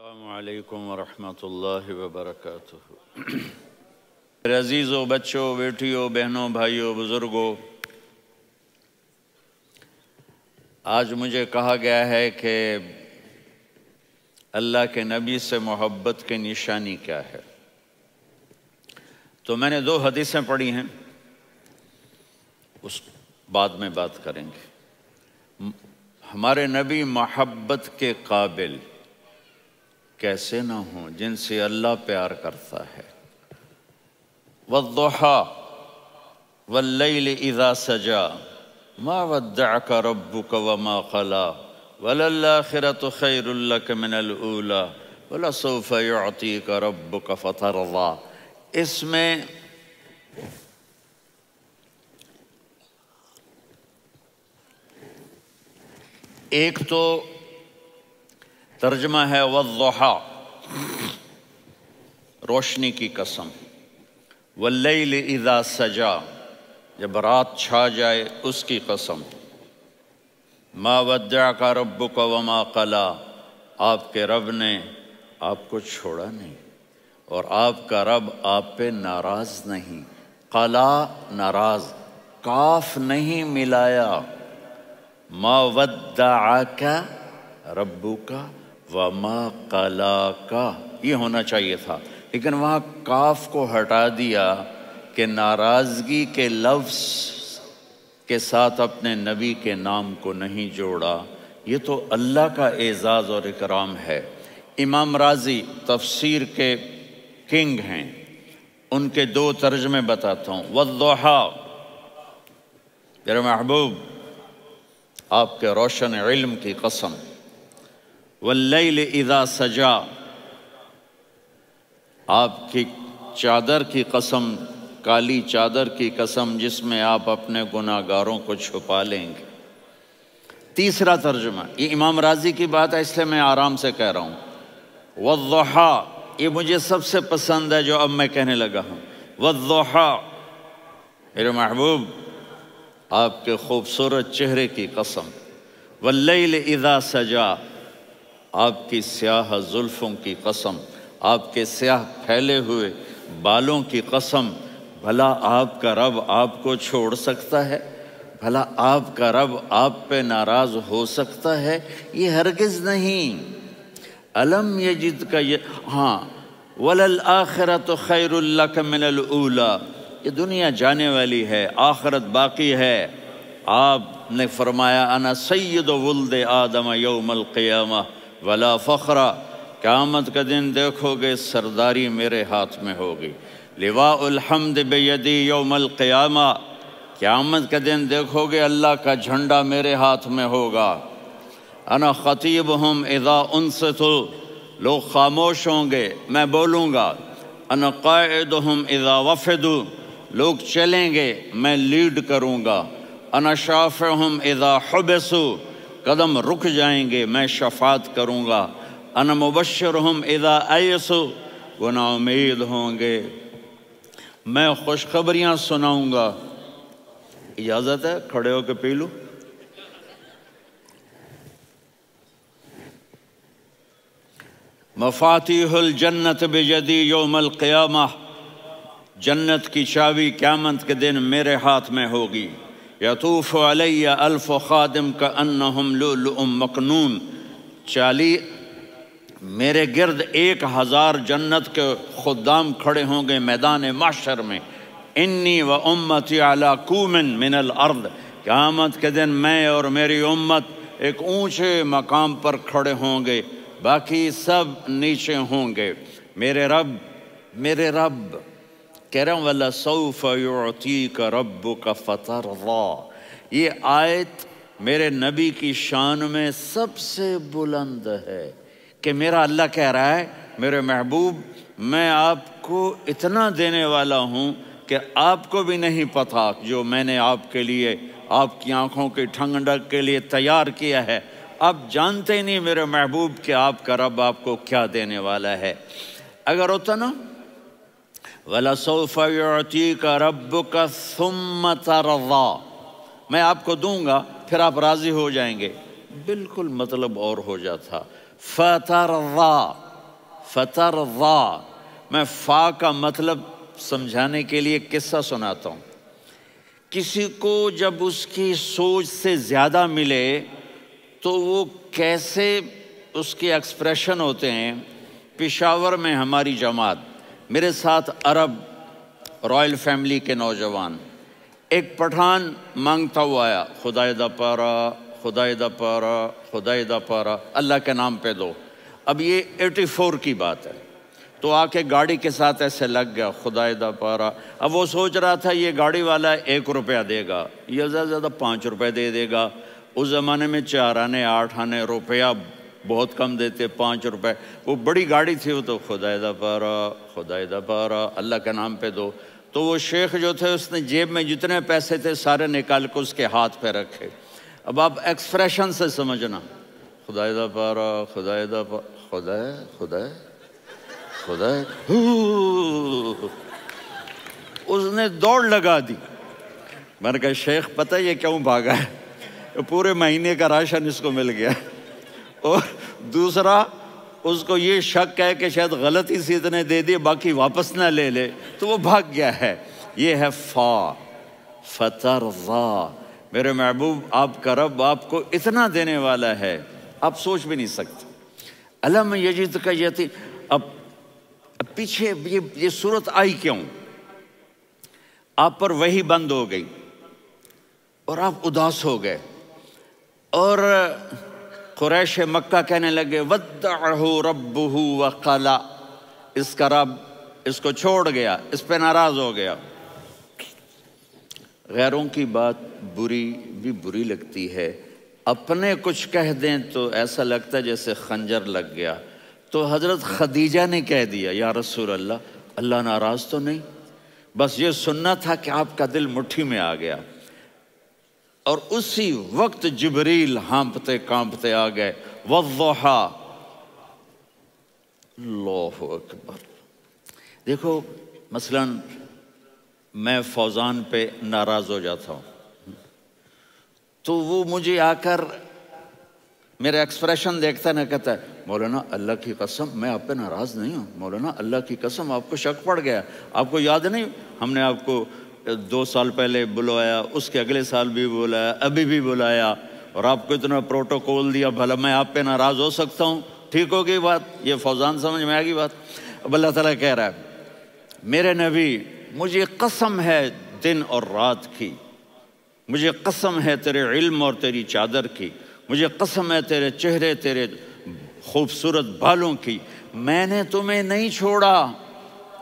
السلام علیکم ورحمۃ اللہ وبرکاتہ۔ میرے عزیزوں، بچوں، بیٹیوں، بہنوں، بھائیوں، بزرگوں، آج مجھے کہا گیا ہے کہ اللہ کے نبی سے محبت کی نشانی کیا ہے، تو میں نے 2 حدیثیں پڑھی ہیں، اس بعد میں بات کریں گے۔ ہمارے نبی محبت کے قابل کیسے نہ ہوں جن سے اللہ پیار کرتا ہے۔ والضحیٰ واللیل اذا سجا ما ودعک ربک وما قلا وللآخرۃ خیر لک من الاولی ولسوف یعطیک ربک فترضی۔ اس میں ایک تو ترجمہ ہے والضحیٰ، روشنی کی قسم، واللیل اذا سجا، جب رات چھا جائے اس کی قسم، ما ودعک ربک وما قلا، آپ کے رب نے آپ کو چھوڑا نہیں اور آپ کا رب آپ پہ ناراض نہیں۔ قلا ناراض، کاف نہیں ملایا۔ ما ودعک ربک وما قلاک یہ ہونا چاہیے تھا، لیکن وہاں کاف کو ہٹا دیا کہ ناراضگی کے لفظ کے ساتھ اپنے نبی کے نام کو نہیں جوڑا۔ یہ تو اللہ کا اعزاز اور اکرام ہے۔ امام راضی تفسیر کے کنگ ہیں، ان کے 2 ترجمے بتاتا ہوں۔ والضحیٰ، میرے محبوب آپ کے روشن علم کی قسم۔ واللیل اذا سجا، آپ کی چادر کی قسم، کالی چادر کی قسم جس میں آپ اپنے گناہ گاروں کو چھپا لیں گے۔ تیسرا ترجمہ، یہ امام راضی کی بات ہے اس لیے میں آرام سے کہہ رہا ہوں۔ والضحیٰ، یہ مجھے سب سے پسند ہے جو اب میں کہنے لگا ہوں۔ والضحیٰ، میرے محبوب آپ کے خوبصورت چہرے کی قسم۔ واللیل اذا سجا، آپ کی سیاہ زلفوں کی قسم، آپ کے سیاہ پھیلے ہوئے بالوں کی قسم۔ بھلا آپ کا رب آپ کو چھوڑ سکتا ہے؟ بھلا آپ کا رب آپ پہ ناراض ہو سکتا ہے؟ یہ ہرگز نہیں۔ الم یجد کا ہاں، وللآخرۃ خیر لک من الاولی، یہ دنیا جانے والی ہے، آخرت باقی ہے۔ آپ نے فرمایا انا سید ولد آدم یوم القیامہ ولا فخر، قیامت کا دن دیکھو گے سرداری میرے ہاتھ میں ہوگی۔ لواء الحمد بیدی یوم القیامہ، قیامت کا دن دیکھو گے اللہ کا جھنڈا میرے ہاتھ میں ہوگا۔ انا خطیبہم اذا انصتوا، لوگ خاموش ہوں گے میں بولوں گا۔ انا قائدہم اذا وفدوا، لوگ چلیں گے میں لیڈ کروں گا۔ انا شافعہم اذا حبسوا، قدم رک جائیں گے میں شفاعت کروں گا۔ انا مبشرہم اذا ایسوا، وہ نا امید ہوں گے میں خوشخبریاں سناؤں گا۔ اجازت ہے کھڑے ہو کے پی لوں؟ مفاتیح الجنت بیدی یوم القیامہ، جنت کی چابی قیامت کے دن میرے ہاتھ میں ہوگی۔ یطوف علی الف خادم کانہم لؤلؤ مکنون، میرے گرد 1000 جنت کے خدام کھڑے ہوں گے میدان محشر میں۔ انی و امتی علی کوم من الارض، قیامت کے دن میں اور میری امت ایک اونچے مقام پر کھڑے ہوں گے، باقی سب نیچے ہوں گے۔ میرے رب کہہ رہا ہوں وَلَسَوْفَ يُعْطِيكَ رَبُّكَ فَتَرْضَى، یہ آیت میرے نبی کی شان میں سب سے بلند ہے کہ میرا اللہ کہہ رہا ہے میرے محبوب میں آپ کو اتنا دینے والا ہوں کہ آپ کو بھی نہیں پتا جو میں نے آپ کے لیے، آپ کی آنکھوں کی ٹھنڈک کے لیے تیار کیا ہے۔ آپ جانتے ہی نہیں میرے محبوب کہ آپ کا رب آپ کو کیا دینے والا ہے۔ اگر ہوتا نا وَلَسَوْفَ يُعْطِيكَ رَبُّكَ ثُمَّ تَرْضَى، میں آپ کو دوں گا پھر آپ راضی ہو جائیں گے، بالکل مطلب اور ہو جاتا۔ فَتَرْضَى، فترضا، میں فا کا مطلب سمجھانے کے لیے قصہ سناتا ہوں۔ کسی کو جب اس کی سوچ سے زیادہ ملے تو وہ کیسے اس کے ایکسپریشن ہوتے ہیں۔ پشاور میں ہماری جماعت، میرے ساتھ عرب رائل فیملی کے نوجوان، ایک پٹھان مانگتا ہوا آیا، خدائے دا پارا، خدائے دا پارا، خدائے دا پارا، اللہ کے نام پہ دو۔ اب یہ 84 کی بات ہے، تو آ کے گاڑی کے ساتھ ایسے لگ گیا، خدائے دا پارا۔ اب وہ سوچ رہا تھا یہ گاڑی والا 1 روپیہ دے گا، یہ زیادہ زیادہ 5 روپے دے گا۔ اس زمانے میں 4 آنے 8 آنے روپیہ بہت کم دیتے، 5 روپے، وہ بڑی گاڑی تھی، وہ تو خدائے دا پارا، خدائے دا پارا، اللہ کے نام پہ دو۔ تو وہ شیخ جو تھے اس نے جیب میں جتنے پیسے تھے سارے نکال کے اس کے ہاتھ پہ رکھے۔ اب آپ ایکسپریشن سے سمجھنا، خدائے دا پارا، خدائے دا پارا، خدائے خدائے خدائے، اس نے دوڑ لگا دی۔ میں نے کہا شیخ پتہ یہ کیوں بھاگا ہے؟ پورے مہینے کا راشن اس کو مل گیا، اور دوسرا اس کو یہ شک ہے کہ شاید غلطی سے اتنے دے دیے باقی واپس نہ لے لے، تو وہ بھاگ گیا ہے۔ یہ ہے فا، فترضا۔ میرے محبوب آپ کا رب آپ کو اتنا دینے والا ہے آپ سوچ بھی نہیں سکتے۔ الم یجدک یتیم، اب پیچھے یہ صورت آئی کیوں؟ آپ پر وحی بند ہو گئی اور آپ اداس ہو گئے، اور قریش مکہ کہنے لگے ودعہ ربہ وقلا، اس کا رب اس کو چھوڑ گیا، اس پہ ناراض ہو گیا۔ غیروں کی بات بری لگتی ہے، اپنے کچھ کہہ دیں تو ایسا لگتا ہے جیسے خنجر لگ گیا۔ تو حضرت خدیجہ نے کہہ دیا یا رسول اللہ، اللہ ناراض تو نہیں؟ بس یہ سننا تھا کہ آپ کا دل مٹھی میں آ گیا۔ اور اسی وقت جبریل ہانپتے کانپتے آ گئے، والضحیٰ، اللہ اکبر۔ دیکھو مثلا میں فوزان پہ ناراض ہو جاتا ہوں تو وہ مجھے آ کر میرا ایکسپریشن دیکھتا نہ کہتا ہے مولانا اللہ کی قسم میں آپ پہ ناراض نہیں ہوں، مولانا اللہ کی قسم آپ کو شک پڑ گیا، آپ کو یاد نہیں ہم نے آپ کو 2 سال پہلے بلوایا، اس کے اگلے سال بھی بلایا، ابھی بھی بلایا، اور آپ کو اتنا پروٹوکول دیا، بھلا میں آپ پہ ناراض ہو سکتا ہوں؟ ٹھیک ہو گئی بات، یہ فوزان سمجھ میں آ گئی بات۔ اب اللہ تعالیٰ کہہ رہا ہے میرے نبی مجھے قسم ہے دن اور رات کی، مجھے قسم ہے تیرے علم اور تیری چادر کی، مجھے قسم ہے تیرے چہرے تیرے خوبصورت بالوں کی، میں نے تمہیں نہیں چھوڑا۔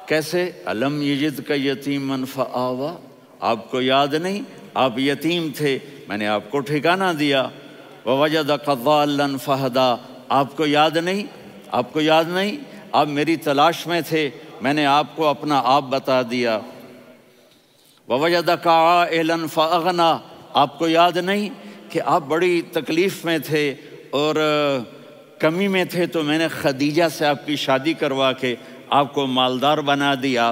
کیسے؟ الم یجدک یتیما فآویٰ، آپ کو یاد نہیں آپ یتیم تھے، میں نے آپ کو ٹھکانہ دیا۔ ووجدک ضالا فہدیٰ، آپ کو یاد نہیں، آپ کو یاد نہیں آپ میری تلاش میں تھے، میں نے آپ کو اپنا آپ بتا دیا۔ ووجدک عائلا فاغنیٰ، آپ کو یاد نہیں کہ آپ بڑی تکلیف میں تھے اور کمی میں تھے، تو میں نے خدیجہ سے آپ کی شادی کروا کے آپ کو مالدار بنا دیا۔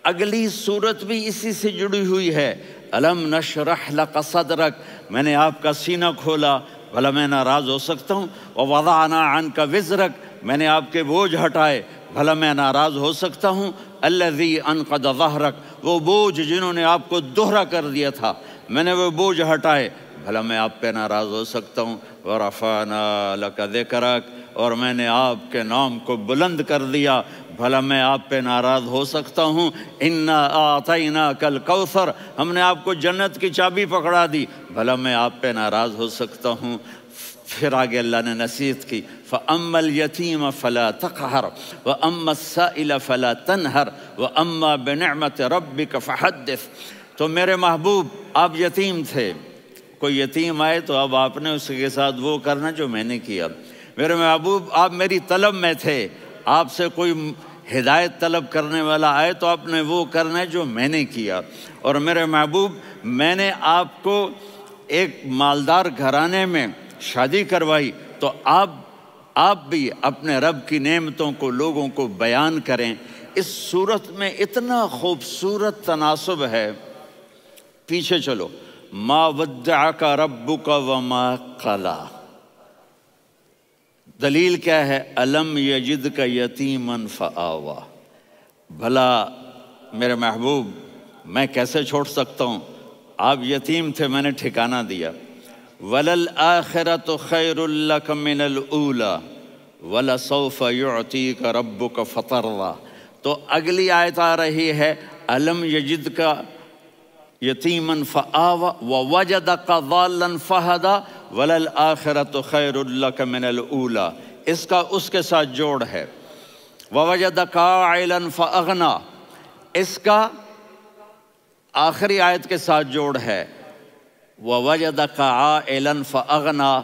اگلی صورت بھی اسی سے جڑی ہوئی ہے، الم نشرح لک صدرک، میں نے آپ کا سینہ کھولا، بھلا میں ناراض ہو سکتا ہوں؟ ووضعنا عنک وزرک، میں نے آپ کے بوجھ ہٹائے، بھلا میں ناراض ہو سکتا ہوں؟ الذی انقض ظہرک، وہ بوجھ جنہوں نے آپ کو دوہرا کر دیا تھا، میں نے وہ بوجھ ہٹائے، بھلا میں آپ پہ ناراض ہو سکتا ہوں؟ ورفعنا لک ذکرک، اور میں نے آپ کے نام کو بلند کر دیا، بھلا میں آپ پہ ناراض ہو سکتا ہوں؟ انا اعطیناک الکوثر، ہم نے آپ کو جنت کی چابی پکڑا دی، بھلا میں آپ پہ ناراض ہو سکتا ہوں؟ پھر آگے اللہ نے نصیحت کی، فَأَمَّا الْيَتِيمَ فَلَا تَقْهَرْ وَأَمَّا السَّائِلَ فَلَا تَنْهَرْ وَأَمَّا بِنِعْمَةِ رَبِّكَ فَحَدِّثْ۔ تو میرے محبوب آپ یتیم تھے، کوئی یتیم آئے تو اب آپ نے اس کے ساتھ وہ کرنا جو میں نے کیا۔ میرے محبوب آپ میری طلب میں تھے، آپ سے کوئی ہدایت طلب کرنے والا آئے تو آپ نے وہ کرنا ہے جو میں نے کیا۔ اور میرے محبوب میں نے آپ کو ایک مالدار گھرانے میں شادی کروائی، تو آپ بھی اپنے رب کی نعمتوں کو لوگوں کو بیان کریں۔ اس صورت میں اتنا خوبصورت تناسب ہے، پیچھے چلو، ما ودعک ربک وما قلی، دلیل کیا ہے؟ الم یجدک یتیما فآوا، بھلا میرے محبوب میں کیسے چھوڑ سکتا ہوں، آپ یتیم تھے میں نے ٹھکانہ دیا۔ وَلَلْآخِرَةُ خَيْرٌ لَكَ مِنَ الْأُولَى وَلَسَوْفَ يُعْطِيكَ رَبُّكَ فَتَرْضَىٰ۔ تو اگلی آیت آ رہی ہے الم یجدک یتیما فآوا ووجدک ضالا فہدی وَلَلْآخِرَةُ خَيْرٌ لَكَ مِنَ الْأُولَى، اس کا اس کے ساتھ جوڑ ہے۔ وَوَجَدَكَ عَائِلًا فَأَغْنَىٰ، اس کا آخری آیت کے ساتھ جوڑ ہے وَوَجَدَكَ عَائِلًا فَأَغْنَىٰ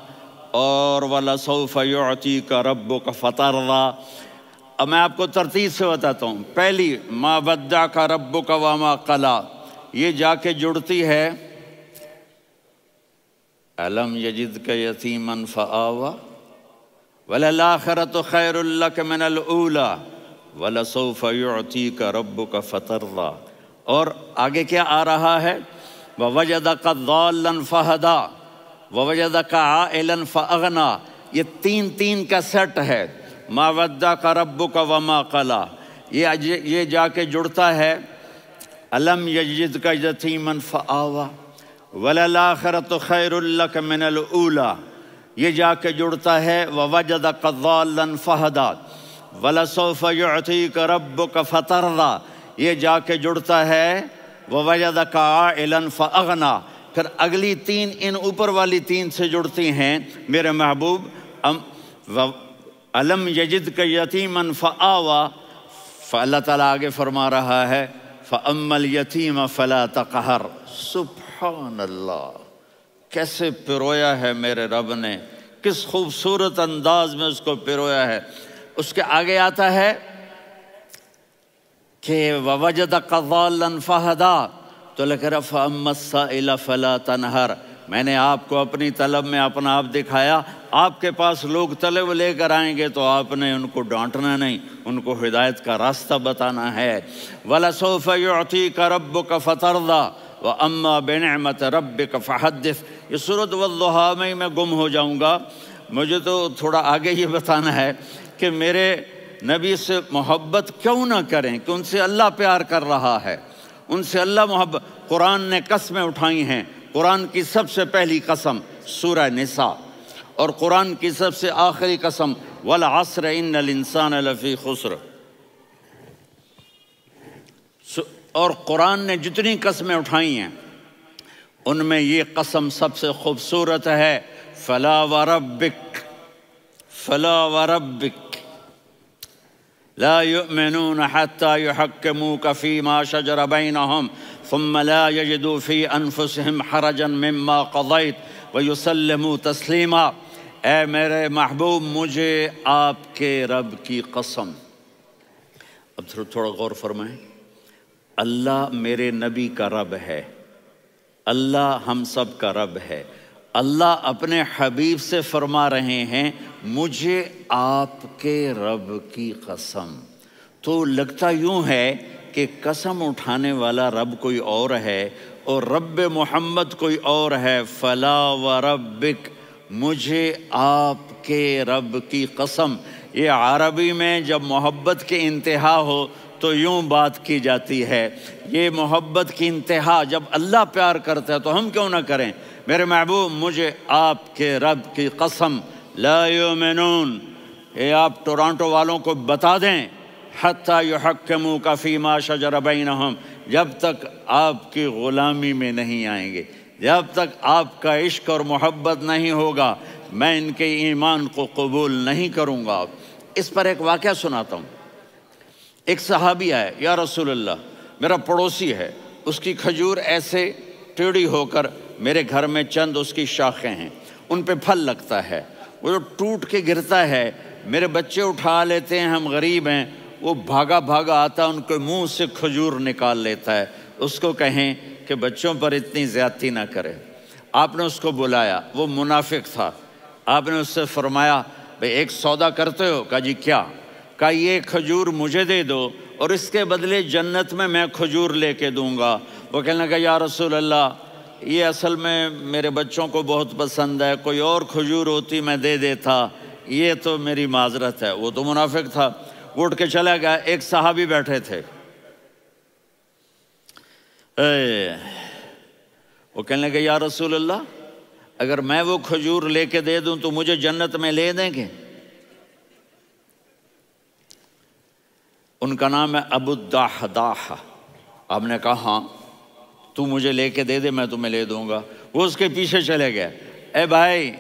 اور وَلَسَوْفَ يُعْطِيكَ رَبُّكَ فَتَرْضَىٰ۔ اب میں آپ کو ترتیب سے بتاتا ہوں۔ پہلی مَا وَدَّعَكَ رَبُّكَ وَمَا قَلَىٰ، یہ جا کے جڑتی ہے الم یجدک یتیما فآوا وَلَلْآخِرَةُ خَيْرٌ لَكَ مِنَ الْأُولَىٰ وَلَسَوْفَ يُعْطِيكَ رَبُّكَ فَتَرْضَىٰ، اور آگے کیا آ رہا ہے؟ وَوَجَدَكَ ضَالًّا فَہَدَىٰ وَوَجَدَكَ عَائِلًا فَأَغْنَىٰ، یہ تین کا سیٹ ہے۔ مَا وَدَّعَكَ رَبُّكَ وَمَا قَلَىٰ، یہ جا کے جڑتا ہے الم یجدک یتیما فآوا وَلَلْآخِرَةُ خَيْرٌ لَكَ مِنَ الْأُولَىٰ، یہ جا کے جڑتا ہے وَوَجَدَكَ ضَالًّا فَہَدَىٰ وَلَسَوْفَ يُعْطِيكَ رَبُّكَ فَتَرْضَىٰ، یہ جا کے جڑتا ہے وَوَجَدَكَ عَائِلًا فَأَغْنَىٰ۔ پھر اگلی تین ان اوپر والی تین سے جڑتی ہیں میرے محبوب۔ الم یجدک یتیما فآوا، اللہ تعالیٰ آگے فرما رہا ہے فَأَمَّا الْيَتِيمَ فَلَا تَقْهَرْ۔ سبحان اللہ، کیسے پرویا ہے میرے رب نے، کس خوبصورت انداز میں اس کو پرویا ہے۔ اس کے آگے آتا ہے کہ وَوَجَدَكَ ضَالًّا فَهَدَىٰ، تو لکھ رہا فَأَمَّا السَّائِلَ فَلَا تَنْهَرْ، میں نے آپ کو اپنی طلب میں اپنا آپ دکھایا۔ آپ کے پاس لوگ طلب لے کر آئیں گے تو آپ نے ان کو ڈانٹنا نہیں، ان کو ہدایت کا راستہ بتانا ہے۔ وَلَسَوْفَ يُعْطِيكَ رَبُّكَ فَتَرْضَىٰ وَأَمَّا بِنِعْمَةِ رَبِّكَ فَحَدِّثْ۔ یہ سورۃ والضحیٰ میں گم ہو جاؤں گا، مجھے تو تھوڑا آگے یہ بتانا ہے کہ میرے نبی سے محبت کیوں نہ کریں، کہ ان سے اللہ پیار کر رہا ہے، ان سے اللہ محبت۔ قرآن نے قسمیں اٹھائی ہیں، قرآن کی سب سے پہلی قسم سورہ نساء، اور قرآن کی سب سے آخری قسم وَالْعَصْرِ إِنَّ الْإِنسَانَ لَفِي خُسْرٍ۔ اور قرآن نے جتنی قسمیں اٹھائی ہیں ان میں یہ قسم سب سے خوبصورت ہے، فَلَا وَرَبِّكَ فَلَا وَرَبِّكَ لَا يُؤْمِنُونَ حَتَّى يُحَكِّمُوكَ فِي مَا شَجَرَ بَيْنَهُمْ ثُمَّ لَا يَجِدُوا فِي أَنفُسِهِمْ حَرَجًا مِّمَّا قَضَيْتَ وَيُسَلِّمُوا تَسْلِيمًا۔ اے میرے محبوب، مجھے آپ کے رب کی قسم۔ اب تھوڑا غور فرمائیں، اللہ میرے نبی کا رب ہے، اللہ ہم سب کا رب ہے۔ اللہ اپنے حبیب سے فرما رہے ہیں مجھے آپ کے رب کی قسم۔ تو لگتا یوں ہے کہ قسم اٹھانے والا رب کوئی اور ہے اور رب محمد کوئی اور ہے۔ فلا وربک، مجھے آپ کے رب کی قسم۔ یہ عربی میں جب محبت کی انتہا ہو تو یوں بات کی جاتی ہے، یہ محبت کی انتہا جب اللہ پیار کرتا ہے تو ہم کیوں نہ کریں۔ میرے محبوب، مجھے آپ کے رب کی قسم، لا یؤمنون، یہ آپ ٹورانٹو والوں کو بتا دیں، حتی یحکموک فیما شجر بینہم، جب تک آپ کی غلامی میں نہیں آئیں گے، جب تک آپ کا عشق اور محبت نہیں ہوگا، میں ان کے ایمان کو قبول نہیں کروں گا۔ اس پر ایک واقعہ سناتا ہوں۔ ایک صحابی آئے، یا رسول اللہ، میرا پڑوسی ہے، اس کی کھجور ایسے ٹیڑھی ہو کر میرے گھر میں چند اس کی شاخیں ہیں، ان پہ پھل لگتا ہے، وہ جو ٹوٹ کے گرتا ہے، میرے بچے اٹھا لیتے ہیں، ہم غریب ہیں، وہ بھاگا بھاگا آتا ہے، ان کے منہ سے کھجور نکال لیتا ہے۔ اس کو کہیں کہ بچوں پر اتنی زیادتی نہ کرے۔ آپ نے اس کو بلایا، وہ منافق تھا، آپ نے اس سے فرمایا بھئی ایک سودا کرتے ہو؟ کہا جی کیا؟ کہا یہ کھجور مجھے دے دو اور اس کے بدلے جنت میں کھجور لے کے دوں گا۔ وہ کہنے لگا یا رسول اللہ، یہ اصل میں میرے بچوں کو بہت پسند ہے، کوئی اور کھجور ہوتی میں دے دیتا، یہ تو میری معذرت ہے۔ وہ تو منافق تھا، وہ اٹھ کے چلا گیا۔ ایک صحابی بیٹھے تھے، وہ کہنے لگے یا رسول اللہ اگر میں وہ کھجور لے کے دے دوں تو مجھے جنت میں لے دیں گے؟ ان کا نام ہے ابو الدحداح۔ آپ نے کہا ہاں تو مجھے لے کے دے دے میں تمہیں لے دوں گا۔ وہ اس کے پیچھے چلے گئے، اے بھائی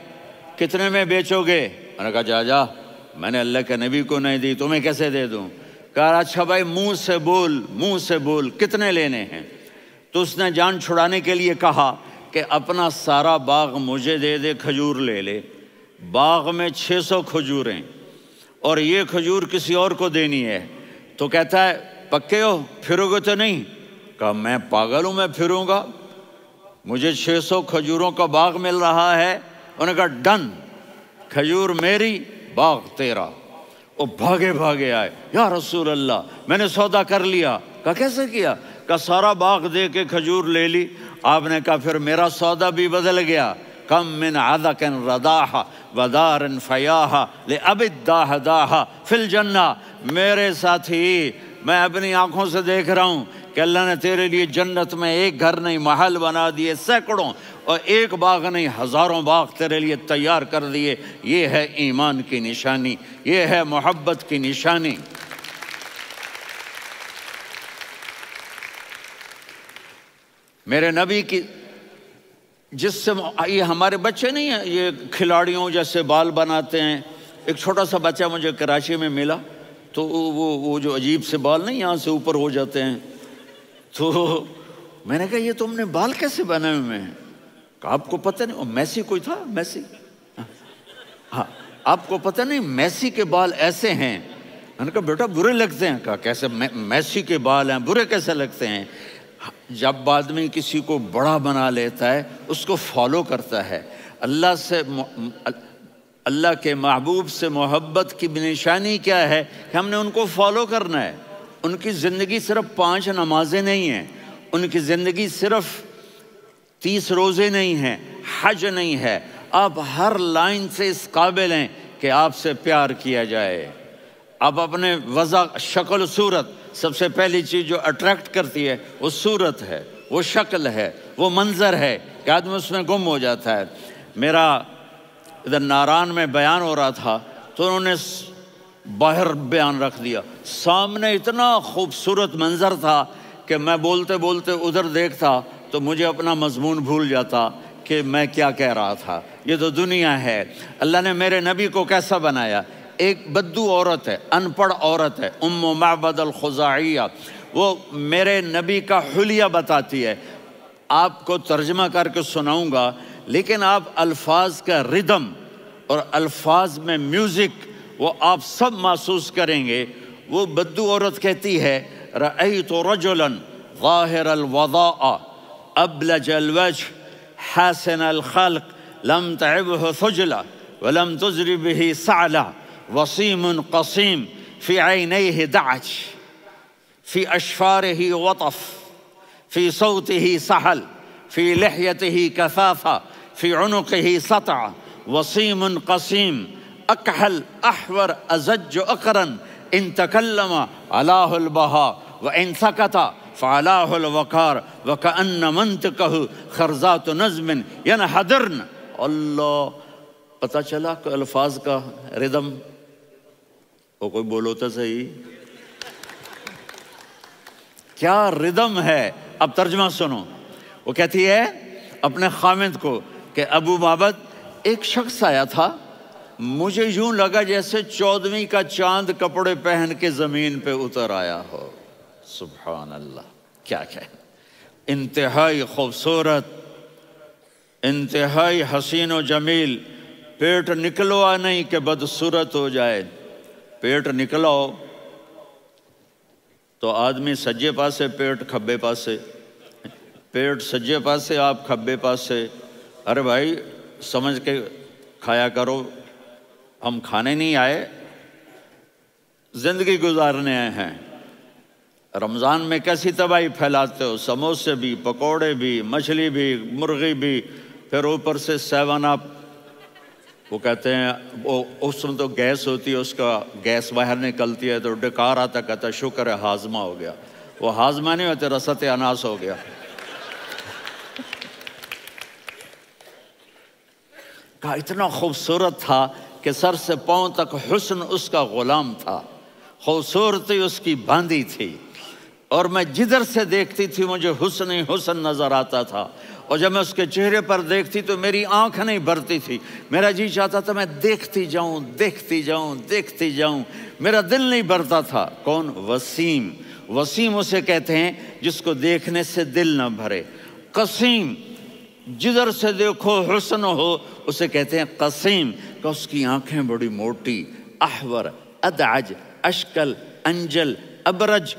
کتنے میں بیچو گے؟ میں نے کہا جا میں نے اللہ کے نبی کو نہیں دی، تمہیں کیسے دے دوں؟ کہا اچھا بھائی منہ سے بول کتنے لینے ہیں؟ تو اس نے جان چھڑانے کے لیے کہا کہ اپنا سارا باغ مجھے دے دے، کھجور لے لے۔ باغ میں 600 کھجوریں اور یہ کھجور کسی اور کو دینی ہے۔ تو کہتا ہے پکے ہو، پھرو گے تو نہیں؟ کہا میں پاگل ہوں، میں پھروں گا؟ مجھے 600 کھجوروں کا باغ مل رہا ہے۔ انہوں نے کہا ڈن، کھجور میری باغ تیرا۔ وہ بھاگے آئے، یا رسول اللہ میں نے سودا کر لیا۔ کہا کیسے کیا؟ کہا سارا باغ دے کے کھجور لے لی۔ آپ نے کہا پھر میرا سودا بھی بدل گیا۔ کم من عذق رداح ودار فیاح لأبی الدحداح فی الجنہ۔ میرے ساتھی میں اپنی آنکھوں سے دیکھ رہا ہوں کہ اللہ نے تیرے لیے جنت میں ایک گھر نہیں محل بنا دیے سینکڑوں، اور ایک باغ نہیں ہزاروں باغ تیرے لیے تیار کر دیے۔ یہ ہے ایمان کی نشانی، یہ ہے محبت کی نشانی۔ میرے نبی کی جس سے یہ ہمارے بچے نہیں ہیں یہ کھلاڑیوں جیسے بال بناتے ہیں۔ ایک چھوٹا سا بچہ مجھے کراچی میں ملا، تو وہ جو عجیب سے بال نہیں یہاں سے اوپر ہو جاتے ہیں، تو میں نے کہا یہ تم نے بال کیسے بنائے ہوئے ہیں؟ کہا آپ کو پتہ نہیں؟ میسی کوئی تھا، میسی، ہاں آپ کو پتہ نہیں میسی کے بال ایسے ہیں؟ میں نے کہا بیٹا برے لگتے ہیں۔ کہا کیسے؟ میسی کے بال ہیں برے کیسے لگتے ہیں؟ جب آدمی کسی کو بڑا بنا لیتا ہے اس کو فالو کرتا ہے۔ اللہ کے محبوب سے محبت کی نشانی کیا ہے کہ ہم نے ان کو فالو کرنا ہے۔ ان کی زندگی صرف 5 نمازیں نہیں ہیں، ان کی زندگی صرف 30 روزے نہیں ہیں، حج نہیں ہے۔ آپ ہر لائن سے اس قابل ہیں کہ آپ سے پیار کیا جائے۔ آپ اپنے وضع شکل صورت، سب سے پہلی چیز جو اٹریکٹ کرتی ہے وہ صورت ہے، وہ شکل ہے، وہ منظر ہے کہ آدمی اس میں گم ہو جاتا ہے۔ میرا ادھر ناران میں بیان ہو رہا تھا تو انہوں نے باہر بیان رکھ دیا، سامنے اتنا خوبصورت منظر تھا کہ میں بولتے بولتے ادھر دیکھتا تو مجھے اپنا مضمون بھول جاتا کہ میں کیا کہہ رہا تھا۔ یہ تو دنیا ہے۔ اللہ نے میرے نبی کو کیسا بنایا؟ ایک بدو عورت ہے، ان پڑھ عورت ہے، ام معبد الخزاعیہ، وہ میرے نبی کا حلیہ بتاتی ہے۔ آپ کو ترجمہ کر کے سناؤں گا، لیکن آپ الفاظ کا ردم اور الفاظ میں میوزک وہ آپ سب محسوس کریں گے۔ وہ بدو عورت کہتی ہے رأیت رجلا ظاہر الوضاء ابلج الوجه حاسن الخلق لم تعبه ثجلة ولم تزر به سعلة وصيم قصيم في عينيه دعج في أشفاره وطف في صوته سحل في لحيته كثافة في عنقه سطع وصيم قصيم أكحل أحور أزج أقرن إن تكلم علاه البهاء وإن سكت فعلاه الوقار وكأن منطقه خرزات نظم ينحدرن۔ اللہ، پتہ چلا کہ الفاظ کا ردم، وہ کوئی بولو تو صحیح، کیا ردم ہے۔ اب ترجمہ سنو۔ وہ کہتی ہے اپنے خامد کو کہ ابو معبد ایک شخص آیا تھا، مجھے یوں لگا جیسے 14ویں کا چاند کپڑے پہن کے زمین پہ اتر آیا ہو۔ سبحان اللہ، کیا انتہائی خوبصورت، انتہائی حسین و جمیل۔ پیٹ نکلوا نہیں کہ بدصورت ہو جائے، پیٹ نکلاؤ تو آدمی سجے پاسے پیٹ کھبے پاسے، پیٹ سجے پاسے آپ کھبے پاسے۔ ارے بھائی سمجھ کے کھایا کرو، ہم کھانے نہیں آئے، زندگی گزارنے آئے ہیں۔ رمضان میں کیسی تباہی پھیلاتے ہو، سموسے بھی، پکوڑے بھی، مچھلی بھی، مرغی بھی، پھر اوپر سے 7 اپ۔ وہ کہتے ہیں وہ اس میں تو گیس ہوتی ہے، اس کا گیس باہر نکلتی ہے تو ڈکار آتا، کہتا شکر ہے ہاضمہ ہو گیا. وہ ہاضمہ نہیں ہوتے، رسط اناس ہو گیا. کہا اتنا خوبصورت تھا کہ سر سے پاؤں تک حسن اس کا غلام تھا، خوبصورتی اس کی باندھی تھی، اور میں جدھر سے دیکھتی تھی مجھے حسن ہی حسن نظر آتا تھا. اور جب میں اس کے چہرے پر دیکھتی تو میری آنکھ نہیں بھرتی تھی، میرا جی چاہتا تھا میں دیکھتی جاؤں دیکھتی جاؤں دیکھتی جاؤں، میرا دل نہیں بھرتا تھا. کون؟ وسیم. وسیم اسے کہتے ہیں جس کو دیکھنے سے دل نہ بھرے. قسیم، جدھر سے دیکھو حسن ہو، اسے کہتے ہیں قسیم. کہ اس کی آنکھیں بڑی موٹی، احور، ادعج، اشکل، انجل، ابرج،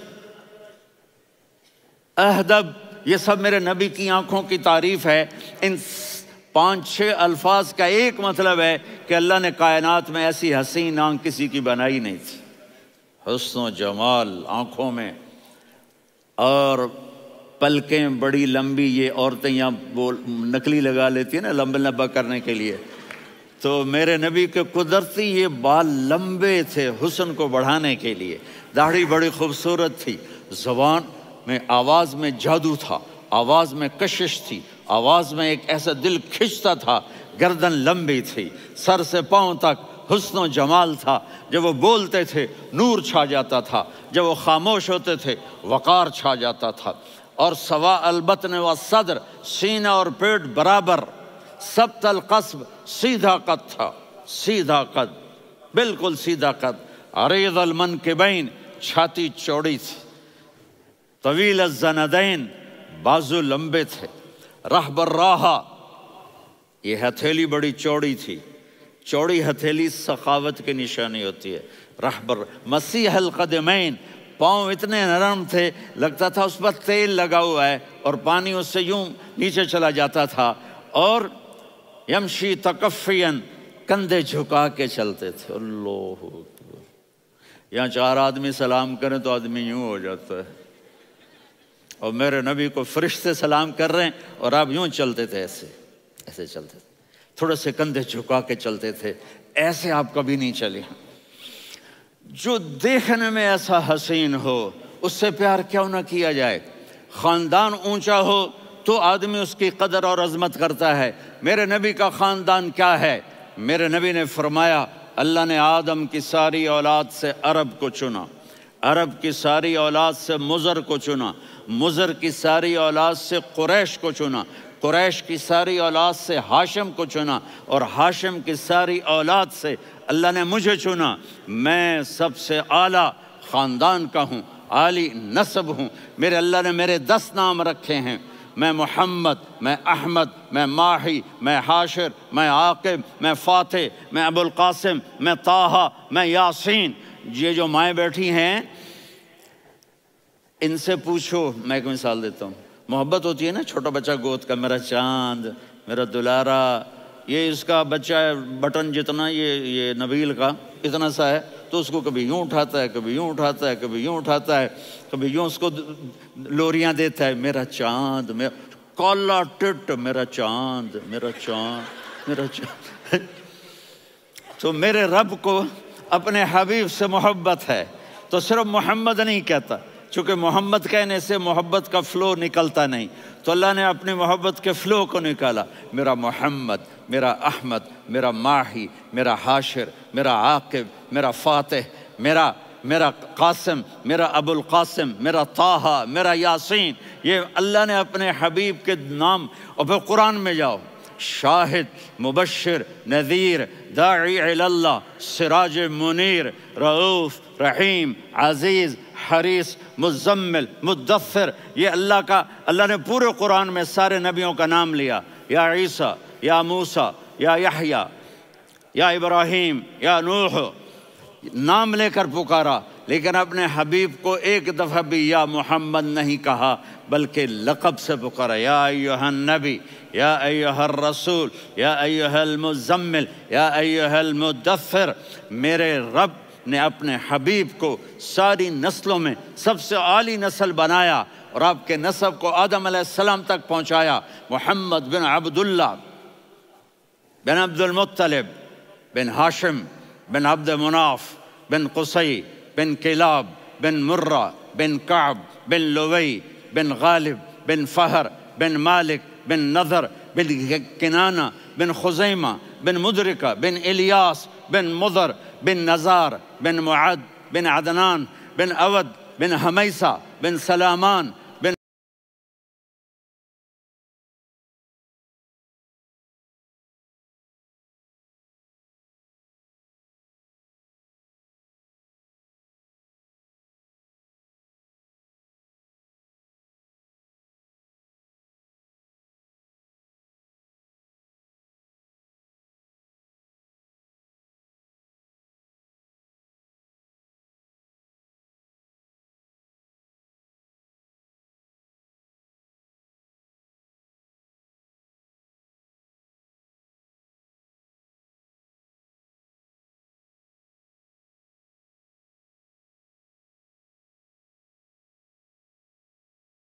اہدب، یہ سب میرے نبی کی آنکھوں کی تعریف ہے. ان 5-6 الفاظ کا ایک مطلب ہے کہ اللہ نے کائنات میں ایسی حسین آنکھ کسی کی بنائی نہیں تھی. حسن و جمال آنکھوں میں، اور پلکیں بڑی لمبی. یہ عورتیں یہاں نکلی لگا لیتی ہیں نا لمبا لمبا کرنے کے لیے، تو میرے نبی کے قدرتی یہ بال لمبے تھے حسن کو بڑھانے کے لیے. داڑھی بڑی خوبصورت تھی. زبان میں، آواز میں جادو تھا، آواز میں کشش تھی، آواز میں ایک ایسا دل کھنچتا تھا. گردن لمبی تھی، سر سے پاؤں تک حسن و جمال تھا. جب وہ بولتے تھے نور چھا جاتا تھا، جب وہ خاموش ہوتے تھے وقار چھا جاتا تھا. اور سوا البطن و صدر، سینہ اور پیٹ برابر. سبط القصب، سیدھا قد تھا، سیدھا قد، بالکل سیدھا قد. عریض المنکبین، چھاتی چوڑی تھی. طویل الزندین، بازو لمبے تھے. رحب الراحہ، یہ ہتھیلی بڑی چوڑی تھی. چوڑی ہتھیلی سخاوت کی نشانی ہوتی ہے. رحب مسیح القدمین، پاؤں اتنے نرم تھے لگتا تھا اس پر تیل لگا ہوا ہے، اور پانی اس سے یوں نیچے چلا جاتا تھا. اور یمشی تکفین، کندھے جھکا کے چلتے تھے. اللہ اکبر. یہاں 4 آدمی سلام کریں تو آدمی یوں ہو جاتا ہے، اور میرے نبی کو فرشتے سلام کر رہے ہیں اور آپ یوں چلتے تھے، ایسے ایسے چلتے تھے، تھوڑے سے کندھے جھکا کے چلتے تھے. ایسے آپ کبھی نہیں چلے. جو دیکھنے میں ایسا حسین ہو اس سے پیار کیوں نہ کیا جائے. خاندان اونچا ہو تو آدمی اس کی قدر اور عظمت کرتا ہے. میرے نبی کا خاندان کیا ہے؟ میرے نبی نے فرمایا اللہ نے آدم کی ساری اولاد سے عرب کو چنا، عرب کی ساری اولاد سے مضر کو چنا، مضر کی ساری اولاد سے قریش کو چنا، قریش کی ساری اولاد سے ہاشم کو چنا، اور ہاشم کی ساری اولاد سے اللہ نے مجھے چنا. میں سب سے اعلیٰ خاندان کا ہوں، عالی نسب ہوں. میرے اللہ نے میرے 10 نام رکھے ہیں. میں محمد، میں احمد، میں ماہی، میں حاشر، میں عاقب، میں فاتح، میں ابو القاسم، میں طٰہٰ، میں یاسین. یہ جو مائیں بیٹھی ہیں ان سے پوچھو. میں ایک مثال دیتا ہوں. محبت ہوتی ہے نا، چھوٹا بچہ گود کا، میرا چاند، میرا دلارا. یہ اس کا بچہ ہے بٹن جتنا، یہ نبیل کا اتنا سا ہے، تو اس کو کبھی یوں اٹھاتا ہے، کبھی یوں اٹھاتا ہے، کبھی یوں اٹھاتا ہے، کبھی یوں اس کو لوریاں دیتا ہے. میرا چاند، میرا کالا ٹٹ، میرا چاند، میرا چاند، میرا چاند. تو میرے رب کو اپنے حبیب سے محبت ہے تو صرف محمد نہیں کہتا، چونکہ محمد کہنے سے محبت کا فلو نکلتا نہیں، تو اللہ نے اپنی محبت کے فلو کو نکالا. میرا محمد، میرا احمد، میرا ماہی، میرا حاشر، میرا عاقب، میرا فاتح، میرا قاسم، میرا ابو القاسم، میرا طٰہٰ، میرا یاسین. یہ اللہ نے اپنے حبیب کے نام. اور پھر قرآن میں جاؤ، شاہد، مبشر، نذیر، داعی الی اللہ، سراج منیر، رؤوف، رحیم، عزیز، حریص، مزمل، مدثر. یہ اللہ نے پورے قرآن میں سارے نبیوں کا نام لیا. یا عیسیٰ، یا موسیٰ، یا یحییٰ، یا ابراہیم، یا نوح، نام لے کر پکارا. لیکن اپنے حبیب کو ایک دفعہ بھی یا محمد نہیں کہا بلکہ لقب سے پکارا. یا ایھا النبی، یا ایھا الرسول، یا ایھا المزمل، یا ایھا المدثر. میرے رب نے اپنے حبیب کو ساری نسلوں میں سب سے عالی نسل بنایا اور آپ کے نسب کو آدم علیہ السلام تک پہنچایا. محمد بن عبداللہ بن عبد المطلب بن ہاشم بن عبد مناف بن قصی بن کلاب بن مرہ بن کعب بن لوی بن غالب بن فہر بن مالک بن نضر بن کنانہ بن خزیمہ بن مدرکہ بن الیاس بن مضر بن نزار بن معد بن عدنان بن اود بن حمیسہ بن سلامان بن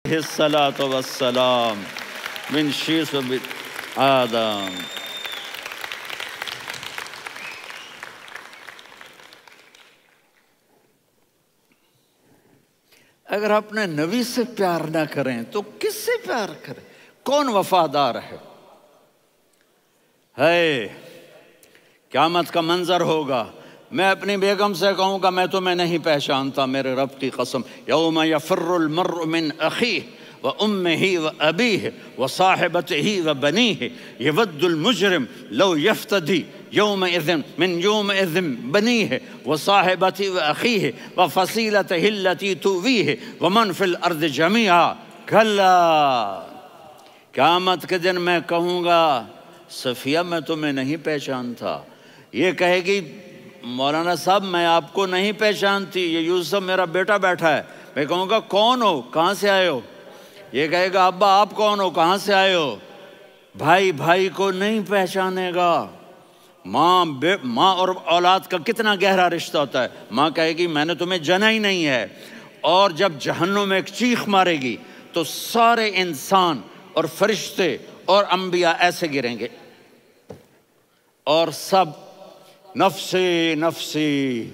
الصلاۃ والسلام من شیث آدم۔ اگر اپنے نبی سے پیار نہ کریں تو کس سے پیار کریں؟ کون وفادار ہے؟ قیامت کا منظر ہوگا، میں اپنی بیگم سے کہوں گا میں تمہیں نہیں پہچانتا، میرے رب کی قسم، یوم یفر المرء من اخیہ وامہ وابیہ وصاحبتہ وبنیہ یود المجرم لو یفتدی یومئذ من یومئذ بنیہ وصاحبتہ واخیہ وفصیلتہ التی تؤویہ ومن فی الارض جمیعا کلا۔ قیامت کے دن میں کہوں گا صفیہ میں تمہیں نہیں پہچانتا، یہ کہے گی مولانا صاحب میں آپ کو نہیں پہچانتی، یہ یوسف میرا بیٹا بیٹھا ہے۔ میں کہوں گا کون ہو، کہاں سے آئے ہو؟ یہ کہے گا ابا آپ کون ہو، کہاں سے آئے ہو؟ بھائی بھائی کو نہیں پہچانے گا۔ ماں اور اولاد کا کتنا گہرا رشتہ ہوتا ہے۔ ماں کہے گی میں نے تمہیں جنا ہی نہیں ہے، اور جب جہنم میں ایک چیخ مارے گی تو سارے انسان اور فرشتے اور انبیاء ایسے گریں گے اور سب نفسی نفسی،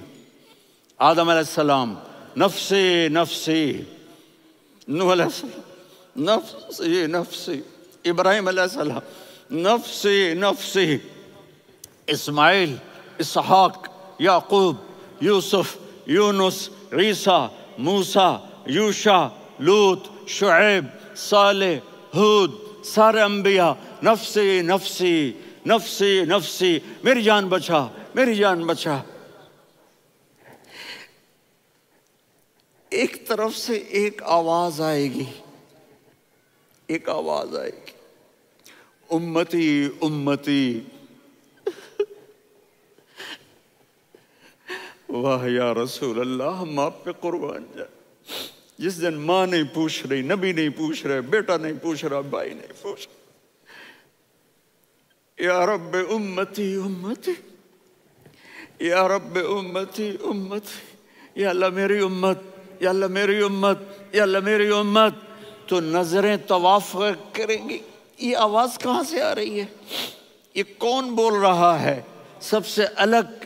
آدم علیہ السلام نفسی نفسی، نوح علیہ السلام نفسی نفسی، ابراہیم علیہ السلام نفسی نفسی، اسماعیل، اسحاق، یعقوب، یوسف، یونس، عیسیٰ، موسیٰ، یوشع، لوط، شعیب، صالح، ہود، سارے انبیاء نفسی نفسی نفسی نفسی، میری جان بچا میری جان بچا۔ ایک طرف سے ایک آواز آئے گی، ایک آواز آئے گی، امتی امتی۔ واہ یا رسول اللہ، ہم آپ پہ قربان جائیں۔ جس دن ماں نہیں پوچھ رہی، نبی نہیں پوچھ رہے، بیٹا نہیں پوچھ رہا، بھائی نہیں پوچھ رہا، یا رب امتی امتی، یا رب امتی امتی، یا اللہ میری امت، یا اللہ میری امت، یا اللہ میری امت، تو نظریں طواف کریں گی۔ یہ آواز کہاں سے آ رہی ہے؟ یہ کون بول رہا ہے؟ سب سے الگ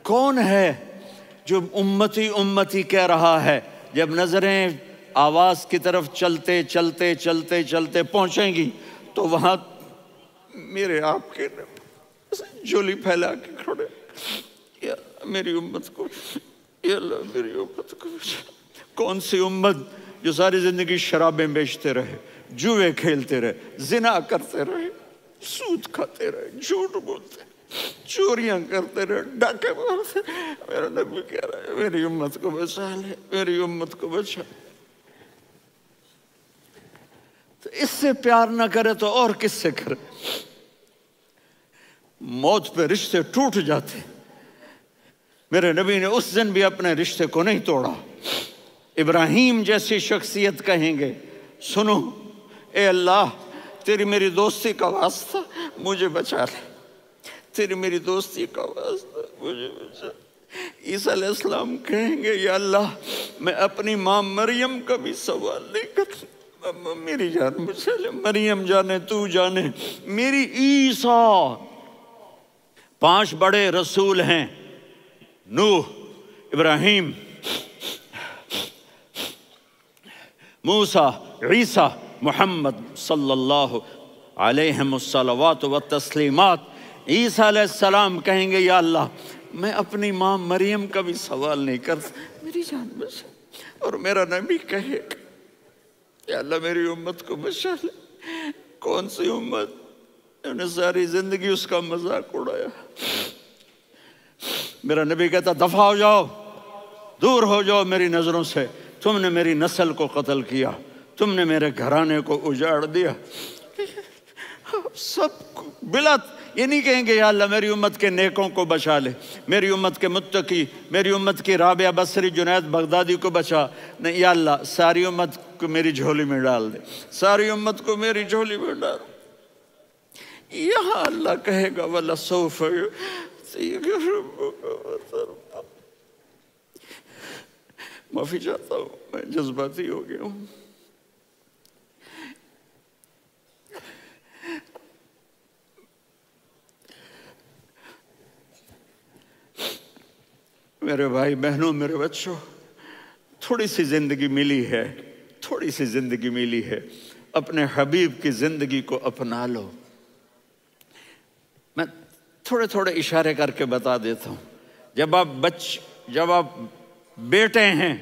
کون ہے جو امتی امتی کہہ رہا ہے؟ جب نظریں آواز کی طرف چلتے چلتے چلتے چلتے پہنچیں گی تو وہاں میرے آپ کے جولی پھیلا کے کھڑے، یا میری امت کو، یا اللہ میری امت کو۔ کون سی امت جو ساری زندگی شرابیں بیچتے رہے، جوئے کھیلتے رہے، زنا کرتے رہے، سود کھاتے رہے، جھوٹ بولتے رہے، چوریاں کرتے رہے، ڈاکے مارتے رہے۔ میرا نبی کہہ رہا ہے میری امت کو بچا لے، میری امت کو بچا۔ تو اس سے پیار نہ کرے تو اور کس سے کرے؟ موت پہ رشتے ٹوٹ جاتے، میرے نبی نے اس دن بھی اپنے رشتے کو نہیں توڑا۔ ابراہیم جیسی شخصیت کہیں گے سنو اے اللہ تیری میری دوستی کا واسطہ مجھے بچا لے، تیری میری دوستی کا واسطہ مجھے بچا۔ عیسیٰ علیہ السلام کہیں گے یا اللہ میں اپنی ماں مریم کا بھی سوال نہیں کرتا، میری جان بچا لے، مریم جانے تو جانے، میری عیسیٰ 5 بڑے رسول ہیں، نوح، ابراہیم، موسیٰ، عیسیٰ، محمد صلی اللہ علیہ الصلوات والتسلیمات۔ عیسیٰ علیہ السلام کہیں گے یا اللہ میں اپنی ماں مریم کا بھی سوال نہیں کرتا، میری جان بچا۔ اور میرا نبی کہے یا اللہ میری امت کو بچا لے۔ کون سی امت؟ انہوں نے ساری زندگی اس کا مذاق اڑایا۔ میرا نبی کہتا دفع ہو جاؤ، دور ہو جاؤ میری نظروں سے، تم نے میری نسل کو قتل کیا، تم نے میرے گھرانے کو اجاڑ دیا۔ سب بلا یہ نہیں کہیں گے یا اللہ میری امت کے نیکوں کو بچا لے، میری امت کے متقی، میری امت کی رابعہ بصری، جنید بغدادی کو بچا، نہیں یا اللہ ساری امت کو میری جھولی میں ڈال دے، ساری امت کو میری جھولی میں ڈال۔ یہاں اللہ کہے گا وَلَسَوْفَ يُعْطِيكَ رَبُّكَ فَتَرْضَىٰ۔ معافی چاہتا ہوں، میں جذباتی ہو گیا ہوں۔ میرے بھائی بہنوں، میرے بچوں، تھوڑی سی زندگی ملی ہے، تھوڑی سی زندگی ملی ہے، اپنے حبیب کی زندگی کو اپنا لو۔ میں تھوڑے تھوڑے اشارے کر کے بتا دیتا ہوں۔ جب آپ بیٹے ہیں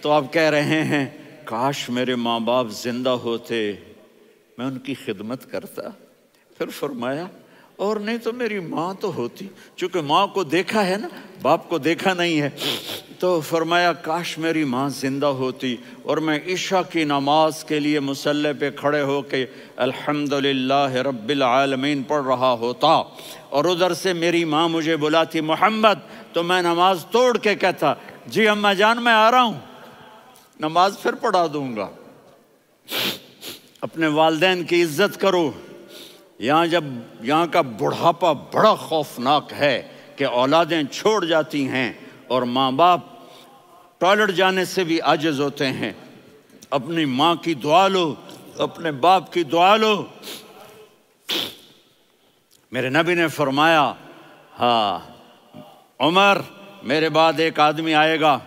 تو آپ کہہ رہے ہیں کاش میرے ماں باپ زندہ ہوتے، میں ان کی خدمت کرتا۔ پھر فرمایا اور نہیں تو میری ماں تو ہوتی، چونکہ ماں کو دیکھا ہے نا، باپ کو دیکھا نہیں ہے، تو فرمایا کاش میری ماں زندہ ہوتی اور میں عشاء کی نماز کے لیے مصلی پہ کھڑے ہو کے الحمدللہ رب العالمین پڑھ رہا ہوتا، اور ادھر سے میری ماں مجھے بلاتی محمد، تو میں نماز توڑ کے کہتا جی اماں جان میں آ رہا ہوں، نماز پھر پڑھا دوں گا۔ اپنے والدین کی عزت کرو۔ یہاں کا بڑھاپا بڑا خوفناک ہے کہ اولادیں چھوڑ جاتی ہیں اور ماں باپ ٹوائلٹ جانے سے بھی عاجز ہوتے ہیں۔ اپنی ماں کی دعا لو، اپنے باپ کی دعا لو۔ میرے نبی نے فرمایا ہاں عمر میرے بعد ایک آدمی آئے گا،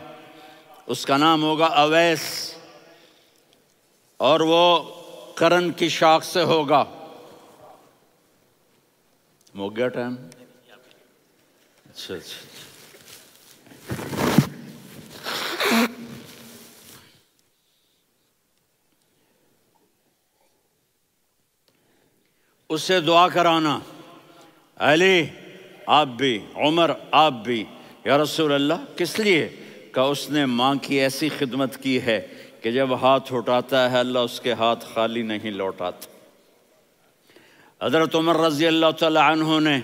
اس کا نام ہوگا اویس، اور وہ قرن کی شاخ سے ہوگا۔ ہو گیا ٹائم؟ اچھا اس سے دعا کرانا، علی آپ بھی، عمر آپ بھی، یا رسول اللہ کس لیے؟ کہ اس نے ماں کی ایسی خدمت کی ہے کہ جب ہاتھ اٹھاتا ہے اللہ اس کے ہاتھ خالی نہیں لوٹاتا۔ حضرت عمر رضی اللہ تعالی عنہ نے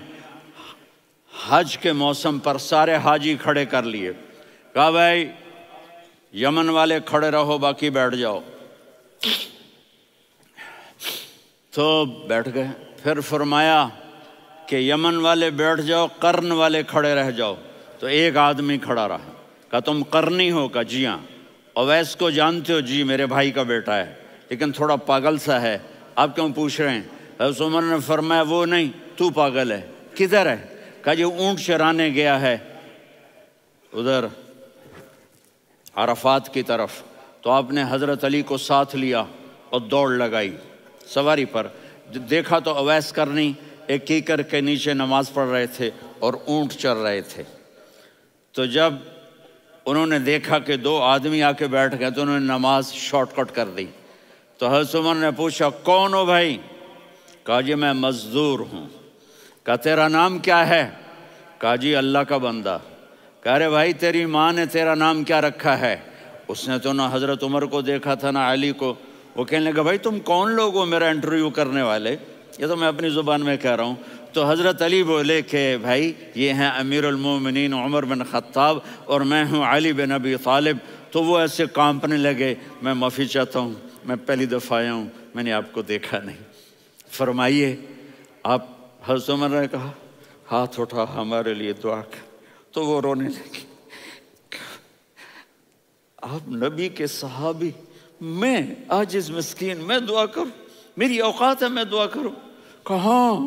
حج کے موسم پر سارے حاجی کھڑے کر لیے، کہا بھائی یمن والے کھڑے رہو باقی بیٹھ جاؤ، تو بیٹھ گئے۔ پھر فرمایا کہ یمن والے بیٹھ جاؤ، قرن والے کھڑے رہ جاؤ، تو ایک آدمی کھڑا رہا۔ کہا تم قرنی ہو؟ کہا جی ہاں۔ اویس کو جانتے ہو؟ جی میرے بھائی کا بیٹا ہے لیکن تھوڑا پاگل سا ہے، آپ کیوں پوچھ رہے ہیں؟ حضرت عمر نے فرمایا وہ نہیں، تو پاگل ہے۔ کدھر ہے؟ کہا جی اونٹ چرانے گیا ہے ادھر عرفات کی طرف، تو آپ نے حضرت علی کو ساتھ لیا اور دوڑ لگائی سواری پر۔ دیکھا تو اویس کرنی ایک کیکر کے نیچے نماز پڑھ رہے تھے اور اونٹ چر رہے تھے۔ تو جب انہوں نے دیکھا کہ 2 آدمی آ کے بیٹھ گئے تو انہوں نے نماز شارٹ کٹ کر دی۔ تو حضرت عمر نے پوچھا کون ہو بھائی؟ کہا جی میں مزدور ہوں۔ کہا تیرا نام کیا ہے؟ کہا جی اللہ کا بندہ۔ کہا رہے بھائی تیری ماں نے تیرا نام کیا رکھا ہے؟ اس نے تو نہ حضرت عمر کو دیکھا تھا نہ علی کو۔ وہ کہنے لگا بھائی تم کون لوگ ہو میرا انٹرویو کرنے والے؟ یہ تو میں اپنی زبان میں کہہ رہا ہوں۔ تو حضرت علی بولے کہ بھائی یہ ہیں امیر المومنین عمر بن خطاب اور میں ہوں علی بن ابی طالب۔ تو وہ ایسے کانپنے لگے، میں معافی چاہتا ہوں، میں پہلی دفعہ آیا ہوں، میں نے آپ کو دیکھا نہیں، فرمائیے آپ۔ حضرت عمر نے کہا ہاتھ اٹھا ہمارے لیے دعا کر، تو وہ رونے لگے۔ آپ نبی کے صحابی، میں عاجز مسکین میں دعا کروں؟ میری اوقات ہے میں دعا کروں؟ کہا ہاں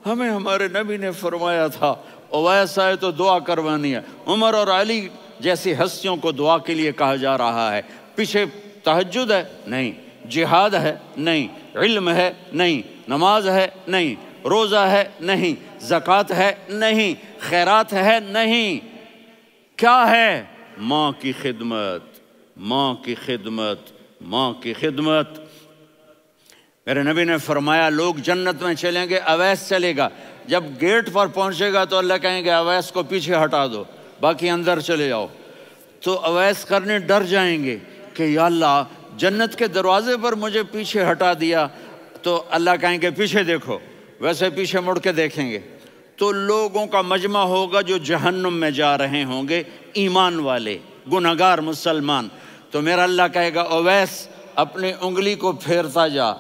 ہمیں ہمارے نبی نے فرمایا تھا اویس آئے تو دعا کروانی ہے۔ عمر اور علی جیسی ہستیوں کو دعا کے لیے کہا جا رہا ہے۔ پیچھے تہجد ہے؟ نہیں۔ جہاد ہے؟ نہیں۔ علم ہے؟ نہیں۔ نماز ہے؟ نہیں۔ روزہ ہے؟ نہیں۔ زکوٰۃ ہے؟ نہیں۔ خیرات ہے؟ نہیں۔ کیا ہے؟ ماں کی خدمت، ماں کی خدمت، ماں کی خدمت۔ میرے نبی نے فرمایا لوگ جنت میں چلیں گے، اویس چلے گا، جب گیٹ پر پہنچے گا تو اللہ کہیں گے اویس کو پیچھے ہٹا دو، باقی اندر چلے جاؤ۔ تو اویس کرنے ڈر جائیں گے کہ یا اللہ جنت کے دروازے پر مجھے پیچھے ہٹا دیا، تو اللہ کہیں گے پیچھے دیکھو، ویسے پیچھے مڑ کے دیکھیں گے تو لوگوں کا مجمع ہوگا جو جہنم میں جا رہے ہوں گے، ایمان والے، گنہگار مسلمان۔ تو میرا اللہ کہے گا اویس اپنی انگلی کو پھیرتا جا،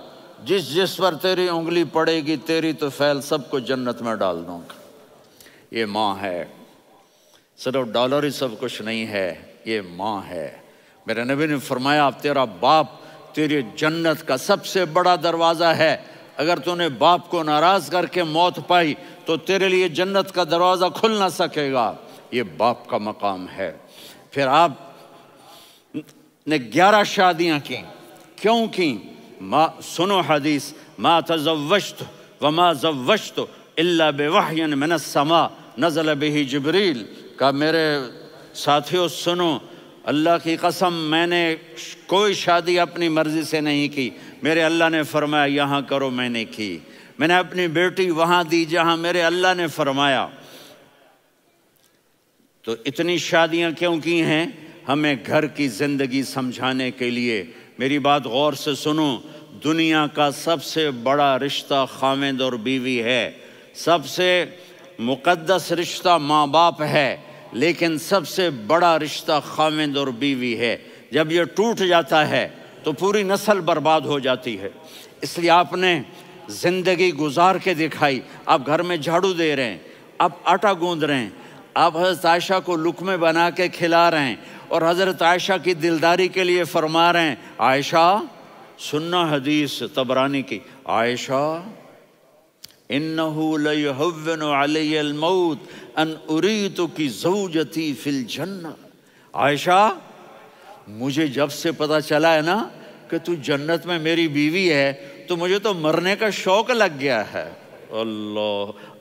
جس جس پر تیری انگلی پڑے گی تیری تو فیل سب کو جنت میں ڈال دوں گا۔ یہ ماں ہے، صرف ڈالر ہی سب کچھ نہیں ہے، یہ ماں ہے۔ میرے نبی نے فرمایا تیرا باپ تیری جنت کا سب سے بڑا دروازہ ہے، اگر تو نے باپ کو ناراض کر کے موت پائی تو تیرے لیے جنت کا دروازہ کھل نہ سکے گا، یہ باپ کا مقام ہے۔ پھر آپ نے 11 شادیاں کی، کیوں کی؟ سنو حدیث، ما تزوجت وما زوجت الا بوحی من السماء نزل به جبریل، کہا میرے ساتھیوں سنو، اللہ کی قسم میں نے کوئی شادی اپنی مرضی سے نہیں کی، میرے اللہ نے فرمایا یہاں کرو، میں نے کی۔ میں نے اپنی بیٹی وہاں دی جہاں میرے اللہ نے فرمایا۔ تو اتنی شادیاں کیوں کی ہیں؟ ہمیں گھر کی زندگی سمجھانے کے لیے۔ میری بات غور سے سنو، دنیا کا سب سے بڑا رشتہ خاوند اور بیوی ہے، سب سے مقدس رشتہ ماں باپ ہے، لیکن سب سے بڑا رشتہ خاوند اور بیوی ہے۔ جب یہ ٹوٹ جاتا ہے تو پوری نسل برباد ہو جاتی ہے۔ اس لیے آپ نے زندگی گزار کے دکھائی۔ آپ گھر میں جھاڑو دے رہے ہیں، آپ آٹا گوندھ رہے ہیں، آپ حضرت عائشہ کو لقمے بنا کے کھلا رہے ہیں، اور حضرت عائشہ کی دلداری کے لیے فرما رہے ہیں عائشہ سننا حدیث طبرانی کی، عائشہ انہو لیہون علی الموت ان اریتکی زوجتی فی الجنہ، عائشہ مجھے جب سے پتا چلا ہے نا کہ تو جنت میں میری بیوی ہے تو مجھے تو مرنے کا شوق لگ گیا ہے۔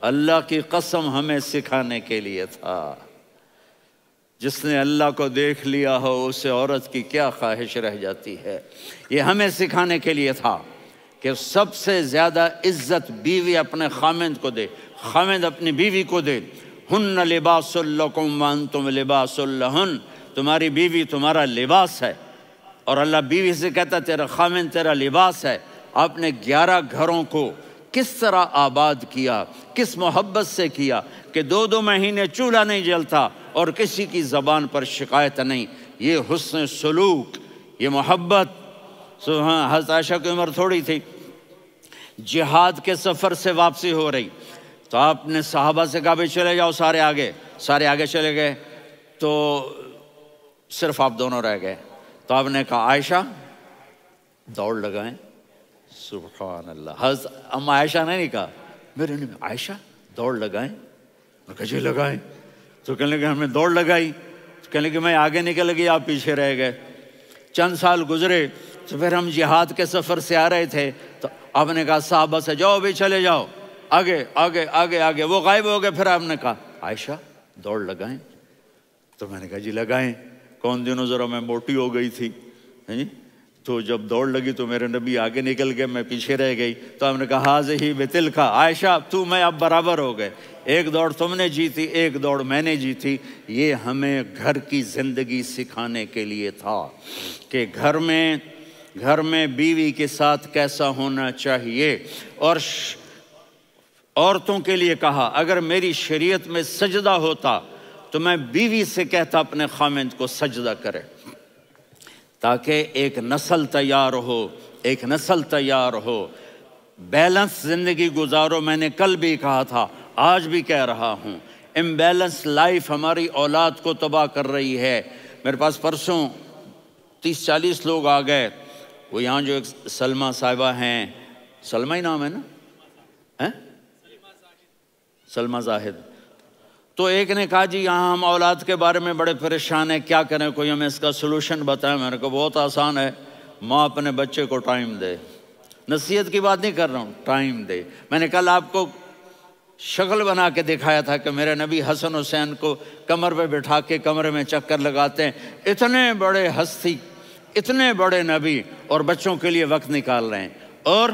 اللہ کی قسم ہمیں سکھانے کے لیے تھا۔ جس نے اللہ کو دیکھ لیا ہو اسے عورت کی کیا خواہش رہ جاتی ہے۔ یہ ہمیں سکھانے کے لیے تھا کہ سب سے زیادہ عزت بیوی اپنے خاوند کو دے، خاوند اپنی بیوی کو دے۔ ہن لباس لکم وانتم لباس لہن، تمہاری بیوی تمہارا لباس ہے، اور اللہ بیوی سے کہتا تیرا خاوند تیرا لباس ہے۔ آپ نے 11 گھروں کو کس طرح آباد کیا، کس محبت سے کیا کہ 2 مہینے چولہا نہیں جلتا اور کسی کی زبان پر شکایت نہیں۔ یہ حسن سلوک، یہ محبت۔ حضرت عائشہ کی عمر تھوڑی تھی، جہاد کے سفر سے واپسی ہو رہی، تو آپ نے صحابہ سے کہا بھی چلے جاؤ سارے آگے چلے گئے، تو صرف آپ دونوں رہ گئے۔ تو آپ نے کہا عائشہ دوڑ لگائیں، سبحان اللہ۔ حضرت اما عائشہ نے نہیں کہا، میرے نے عائشہ دوڑ لگائیں، میں کہا جی لگائیں۔ تو کہنے لگے ہم نے دوڑ لگائی، تو کہنے لگے میں آگے نکل گئی آپ پیچھے رہ گئے۔ چند سال گزرے تو پھر ہم جہاد کے سفر سے آ رہے تھے، تو آپ نے کہا صحابہ سے جاؤ بھی چلے جاؤ آگے آگے آگے آگے، وہ غائب ہو گئے۔ پھر آپ نے کہا عائشہ دوڑ لگائیں، تو میں نے کہا جی لگائیں۔ کون دنوں ذرا میں موٹی ہو گئی تھی، تو جب دوڑ لگی تو میرے نبی آگے نکل گئے، میں پیچھے رہ گئی۔ تو ہم نے کہا ہاذہ بتلک، عائشہ تو میں اب برابر ہو گئے، ایک دوڑ تم نے جیتی ایک دوڑ میں نے جیتی۔ یہ ہمیں گھر کی زندگی سکھانے کے لیے تھا کہ گھر میں بیوی کے ساتھ کیسا ہونا چاہیے۔ اور عورتوں کے لیے کہا اگر میری شریعت میں سجدہ ہوتا تو میں بیوی سے کہتا اپنے خاوند کو سجدہ کرے، تاکہ ایک نسل تیار ہو، بیلنس زندگی گزارو۔ میں نے کل بھی کہا تھا، آج بھی کہہ رہا ہوں، امبیلنس لائف ہماری اولاد کو تباہ کر رہی ہے۔ میرے پاس پرسوں 30-40 لوگ آ گئے، وہ یہاں جو ایک سلمہ صاحبہ ہیں، سلمہ ہی نام ہے نا، سلمہ زاہد۔ تو ایک نے کہا جی یہاں ہم اولاد کے بارے میں بڑے پریشان ہیں، کیا کریں، کوئی ہمیں اس کا سلوشن بتائیں۔ میں نے کہا بہت آسان ہے، ماں اپنے بچے کو ٹائم دے۔ نصیحت کی بات نہیں کر رہا ہوں، ٹائم دے۔ میں نے کل آپ کو شکل بنا کے دکھایا تھا کہ میرے نبی حسن حسین کو کمر پہ بٹھا کے کمرے میں چکر لگاتے ہیں۔ اتنے بڑے ہستی، اتنے بڑے نبی، اور بچوں کے لیے وقت نکال رہے ہیں اور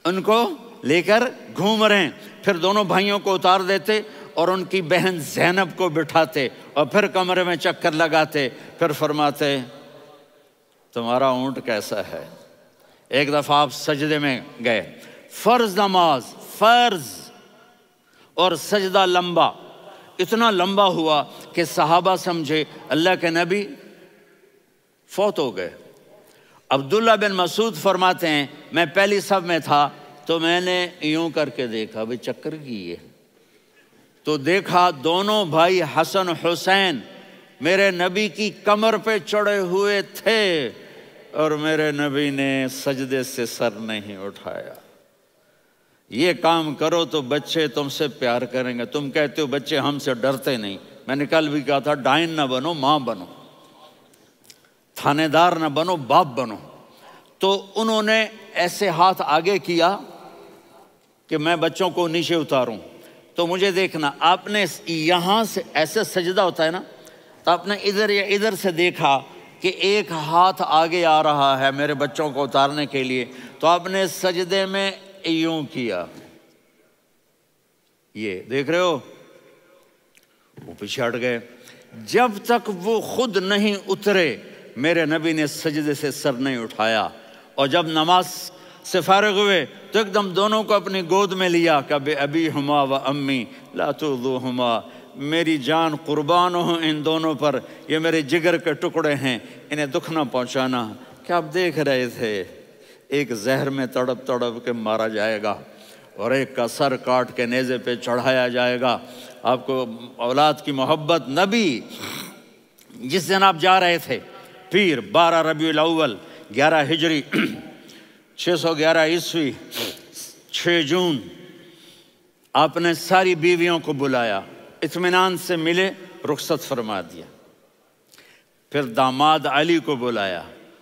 ان کو لے کر گھوم رہے ہیں۔ پھر دونوں بھائیوں کو اتار دیتے اور ان کی بہن زینب کو بٹھاتے اور پھر کمرے میں چکر لگاتے، پھر فرماتے تمہارا اونٹ کیسا ہے۔ ایک دفعہ آپ سجدے میں گئے، فرض نماز، فرض، اور سجدہ لمبا، اتنا لمبا ہوا کہ صحابہ سمجھے اللہ کے نبی فوت ہو گئے۔ عبداللہ بن مسعود فرماتے ہیں میں پہلی صف میں تھا تو میں نے یوں کر کے دیکھا، بھئی چکر کی ہے، تو دیکھا دونوں بھائی حسن حسین میرے نبی کی کمر پہ چڑھے ہوئے تھے اور میرے نبی نے سجدے سے سر نہیں اٹھایا۔ یہ کام کرو تو بچے تم سے پیار کریں گے۔ تم کہتے ہو بچے ہم سے ڈرتے نہیں، میں نے کل بھی کہا تھا ڈائن نہ بنو، ماں بنو، تھانے دار نہ بنو، باپ بنو۔ تو انہوں نے ایسے ہاتھ آگے کیا کہ میں بچوں کو نیچے اتاروں، تو مجھے دیکھنا، آپ نے یہاں سے ایسے سجدہ ہوتا ہے نا، تو آپ نے ادھر یا ادھر سے دیکھا کہ ایک ہاتھ آگے آ رہا ہے میرے بچوں کو اتارنے کے لیے، تو آپ نے سجدے میں یوں کیا، یہ دیکھ رہے ہو، وہ پیچھے ہٹ گئے۔ جب تک وہ خود نہیں اترے میرے نبی نے سجدے سے سر نہیں اٹھایا، اور جب نماز سے فارغ ہوئے تو ایک دم دونوں کو اپنی گود میں لیا کہ بے ابی ہما و امی لا تؤذوہما، میری جان قربان ہو ان دونوں پر، یہ میرے جگر کے ٹکڑے ہیں، انہیں دکھ نہ پہنچانا۔ کیا آپ دیکھ رہے تھے ایک زہر میں تڑپ تڑپ کے مارا جائے گا اور ایک کا سر کاٹ کے نیزے پہ چڑھایا جائے گا۔ آپ کو اولاد کی محبت، نبی جس دن آپ جا رہے تھے پیر 12 ربیع الاول 11 ہجری 611 عیسوی 6 جون، آپ نے ساری بیویوں کو بلایا، اطمینان سے ملے، رخصت فرما دیا۔ پھر داماد علی کو بلایا،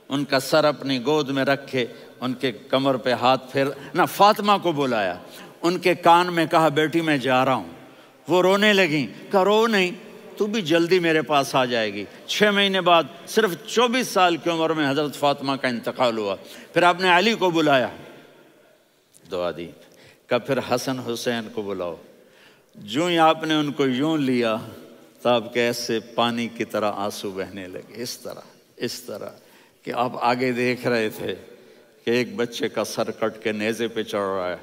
ان کا سر اپنی گود میں رکھے، ان کے کمر پہ ہاتھ پھیر نہ، فاطمہ کو بلایا، ان کے کان میں کہا بیٹی میں جا رہا ہوں۔ وہ رونے لگیں، کہا رو نہیں، تو بھی جلدی میرے پاس آ جائے گی۔ 6 مہینے بعد صرف 24 سال کی عمر میں حضرت فاطمہ کا انتقال ہوا۔ پھر آپ نے علی کو بلایا، دعا دی، کہا پھر حسن حسین کو بلاؤ۔ جو ہی آپ نے ان کو یوں لیا تو آپ کے ایسے پانی کی طرح آنسو بہنے لگے، اس طرح کہ آپ آگے دیکھ رہے تھے کہ ایک بچے کا سر کٹ کے نیزے پہ چڑھ رہا ہے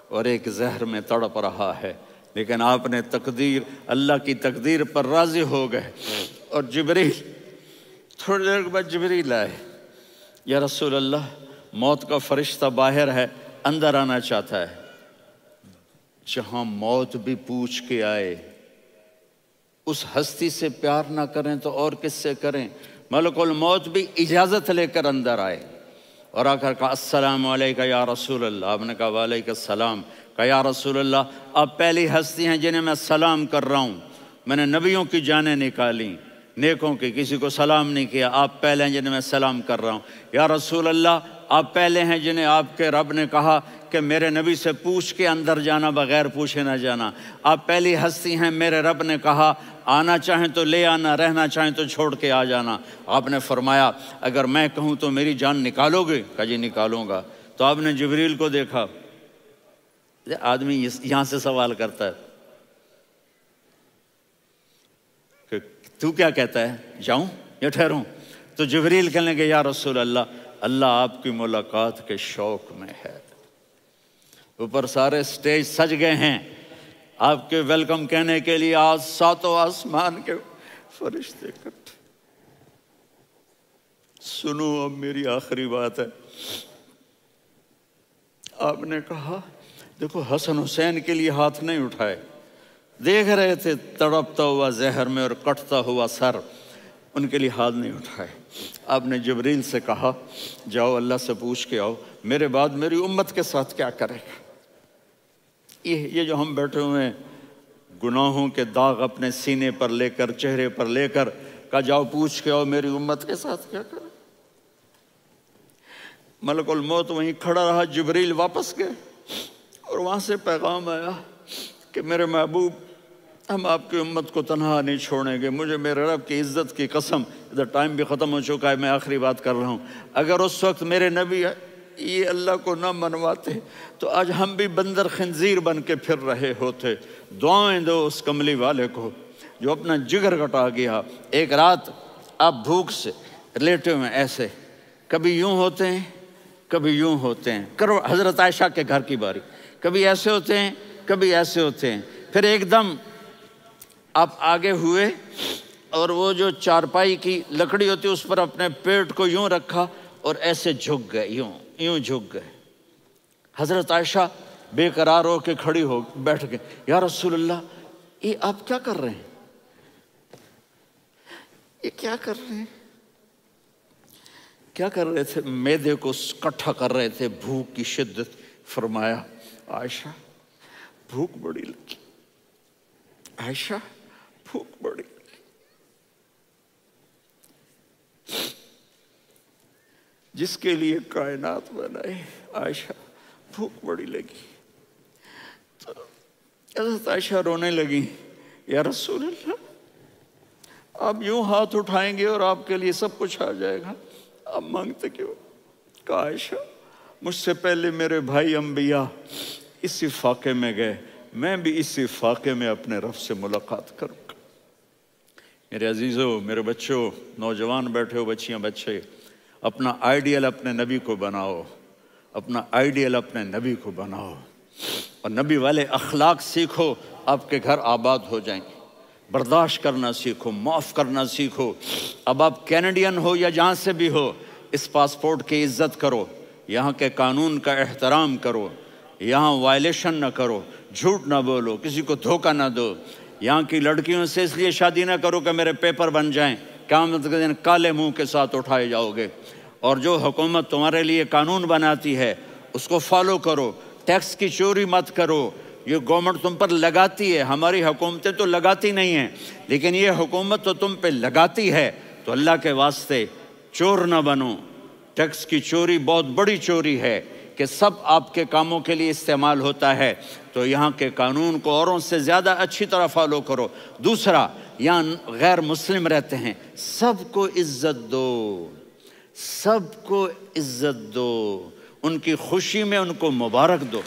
اور ایک زہر میں تڑپ رہا ہے، لیکن آپ نے تقدیر، اللہ کی تقدیر پر راضی ہو گئے۔ اور جبریل، تھوڑی دیر کے بعد جبریل آئے، یا رسول اللہ موت کا فرشتہ باہر ہے، اندر آنا چاہتا ہے۔ جہاں موت بھی پوچھ کے آئے، اس ہستی سے پیار نہ کریں تو اور کس سے کریں؟ ملک الموت بھی اجازت لے کر اندر آئے اور آ کر کہا السلام علیکہ یا رسول اللہ۔ آپ نے کہا وعلیکم السلام۔ کہا یا رسول اللہ آپ پہلی ہستی ہیں جنہیں میں سلام کر رہا ہوں، میں نے نبیوں کی جانیں نکالی، نیکوں کی، کسی کو سلام نہیں کیا، آپ پہلے ہیں جنہیں میں سلام کر رہا ہوں۔ یا رسول اللہ آپ پہلے ہیں جنہیں آپ کے رب نے کہا کہ میرے نبی سے پوچھ کے اندر جانا، بغیر پوچھے نہ جانا۔ آپ پہلی ہستی ہیں، میرے رب نے کہا آنا چاہیں تو لے آنا، رہنا چاہیں تو چھوڑ کے آ جانا۔ آپ نے فرمایا اگر میں کہوں تو میری جان نکالو گے؟ کہا جی نکالوں گا۔ تو آپ نے جبریل کو دیکھا، آدمی یہاں سے سوال کرتا ہے کہ تو کیا کہتا ہے، جاؤں یا ٹھہروں؟ تو جبریل کہنے لگے یا رسول اللہ، اللہ آپ کی ملاقات کے شوق میں ہے۔ اوپر سارے سٹیج سج گئے ہیں آپ کے ویلکم کہنے کے لیے، آج 7 آسمان کے فرشتے اکٹھے۔ سنو اب میری آخری بات ہے۔ آپ نے کہا دیکھو حسن حسین کے لیے ہاتھ نہیں اٹھائے، دیکھ رہے تھے تڑپتا ہوا زہر میں اور کٹتا ہوا سر، ان کے لیے ہاتھ نہیں اٹھائے۔ آپ نے جبریل سے کہا جاؤ اللہ سے پوچھ کے آؤ میرے بعد میری امت کے ساتھ کیا کرے گا۔ یہ جو ہم بیٹھے ہوئے ہیں گناہوں کے داغ اپنے سینے پر لے کر چہرے پر لے کر کہا جاؤ پوچھ کے آؤ میری امت کے ساتھ کیا کریں. ملک الموت وہیں کھڑا رہا، جبریل واپس گئے اور وہاں سے پیغام آیا کہ میرے محبوب ہم آپ کی امت کو تنہا نہیں چھوڑیں گے. مجھے میرے رب کی عزت کی قسم، ادھر ٹائم بھی ختم ہو چکا ہے، میں آخری بات کر رہا ہوں، اگر اس وقت میرے نبی یہ اللہ کو نہ منواتے تو آج ہم بھی بندر خنزیر بن کے پھر رہے ہوتے. دعائیں دو اس کملی والے کو جو اپنا جگر کٹا گیا. ایک رات آپ بھوک سے لیٹے ہوئے ایسے، کبھی یوں ہوتے ہیں کبھی یوں ہوتے ہیں. کرو حضرت عائشہ کے گھر کی باری، کبھی ایسے ہوتے ہیں کبھی ایسے ہوتے ہیں. پھر ایک دم آپ آگے ہوئے اور وہ جو چارپائی کی لکڑی ہوتی اس پر اپنے پیٹ کو یوں رکھا اور ایسے جھک گئے، یوں جھک گئے. حضرت عائشہ بے قرار ہو کے کھڑی ہو بیٹھ گئے. یا رسول اللہ یہ آپ کیا کر رہے ہیں؟ یہ کیا کر رہے ہیں؟ کیا کر رہے تھے؟ معدے کو کٹھا کر رہے تھے، بھوک کی شدت. فرمایا عائشہ بھوک بڑی لگی، عائشہ بھوک بڑی لگی. جس کے لیے کائنات بنائے عائشہ بھوک بڑی لگی. تو حضرت عائشہ رونے لگی. یا رسول اللہ آپ یوں ہاتھ اٹھائیں گے اور آپ کے لیے سب کچھ آ جائے گا، آپ مانگتے کیوں؟ کہا عائشہ مجھ سے پہلے میرے بھائی انبیاء اسی فاقے میں گئے، میں بھی اسی فاقے میں اپنے رب سے ملاقات کروں گا. میرے عزیزوں، میرے بچوں، نوجوان بیٹھے ہو، بچیاں بچے، اپنا آئیڈیل اپنے نبی کو بناؤ، اپنا آئیڈیل اپنے نبی کو بناؤ اور نبی والے اخلاق سیکھو، آپ کے گھر آباد ہو جائیں گے. برداشت کرنا سیکھو، معاف کرنا سیکھو. اب آپ کینیڈین ہو یا جہاں سے بھی ہو، اس پاسپورٹ کی عزت کرو، یہاں کے قانون کا احترام کرو، یہاں وائلیشن نہ کرو، جھوٹ نہ بولو، کسی کو دھوکہ نہ دو. یہاں کی لڑکیوں سے اس لیے شادی نہ کرو کہ میرے پیپر بن جائیں، قیامت کے دن کالے منہ کے ساتھ اٹھائے جاؤ گے. اور جو حکومت تمہارے لیے قانون بناتی ہے اس کو فالو کرو. ٹیکس کی چوری مت کرو، یہ گورنمنٹ تم پر لگاتی ہے، ہماری حکومتیں تو لگاتی نہیں ہیں لیکن یہ حکومت تو تم پہ لگاتی ہے. تو اللہ کے واسطے چور نہ بنو. ٹیکس کی چوری بہت بڑی چوری ہے کہ سب آپ کے کاموں کے لیے استعمال ہوتا ہے. تو یہاں کے قانون کو اوروں سے زیادہ اچھی طرح فالو کرو. دوسرا، یہاں غیر مسلم رہتے ہیں، سب کو عزت دو، سب کو عزت دو، ان کی خوشی میں ان کو مبارک دو.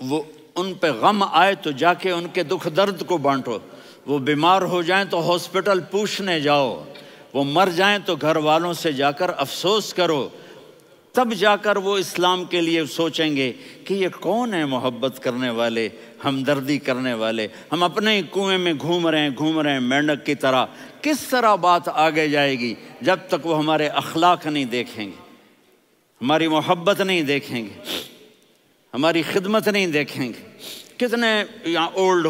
وہ ان پہ غم آئے تو جا کے ان کے دکھ درد کو بانٹو. وہ بیمار ہو جائیں تو ہاسپٹل پوچھنے جاؤ، وہ مر جائیں تو گھر والوں سے جا کر افسوس کرو. تب جا کر وہ اسلام کے لیے سوچیں گے کہ یہ کون ہے محبت کرنے والے، ہمدردی کرنے والے. ہم اپنے ہی کنویں میں گھوم رہے ہیں مینڈک کی طرح. کس طرح بات آگے جائے گی جب تک وہ ہمارے اخلاق نہیں دیکھیں گے، ہماری محبت نہیں دیکھیں گے، ہماری خدمت نہیں دیکھیں گے. کتنے یہاں اولڈ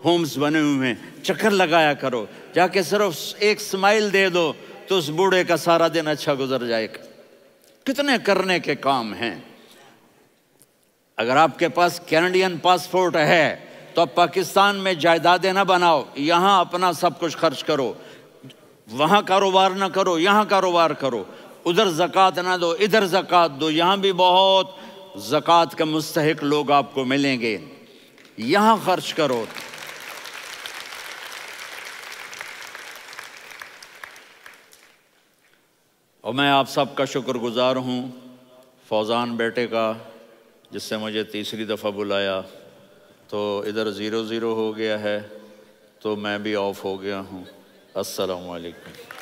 ہومز بنے ہوئے ہیں، چکر لگایا کرو، جا کے صرف ایک سمائل دے دو تو اس بوڑھے کا سارا دن اچھا گزر جائے گا. کتنے کرنے کے کام ہیں. اگر آپ کے پاس کینیڈین پاسپورٹ ہے تو اب پاکستان میں جائیدادیں نہ بناؤ، یہاں اپنا سب کچھ خرچ کرو، وہاں کاروبار نہ کرو، یہاں کاروبار کرو. ادھر زکوٰۃ نہ دو، ادھر زکوٰۃ دو. یہاں بھی بہت زکوٰۃ کے مستحق لوگ آپ کو ملیں گے، یہاں خرچ کرو. اور میں آپ سب کا شکر گزار ہوں، فوزان بیٹے کا جس سے مجھے تیسری دفعہ بلایا. تو ادھر 0-0 ہو گیا ہے تو میں بھی آف ہو گیا ہوں. السلام علیکم.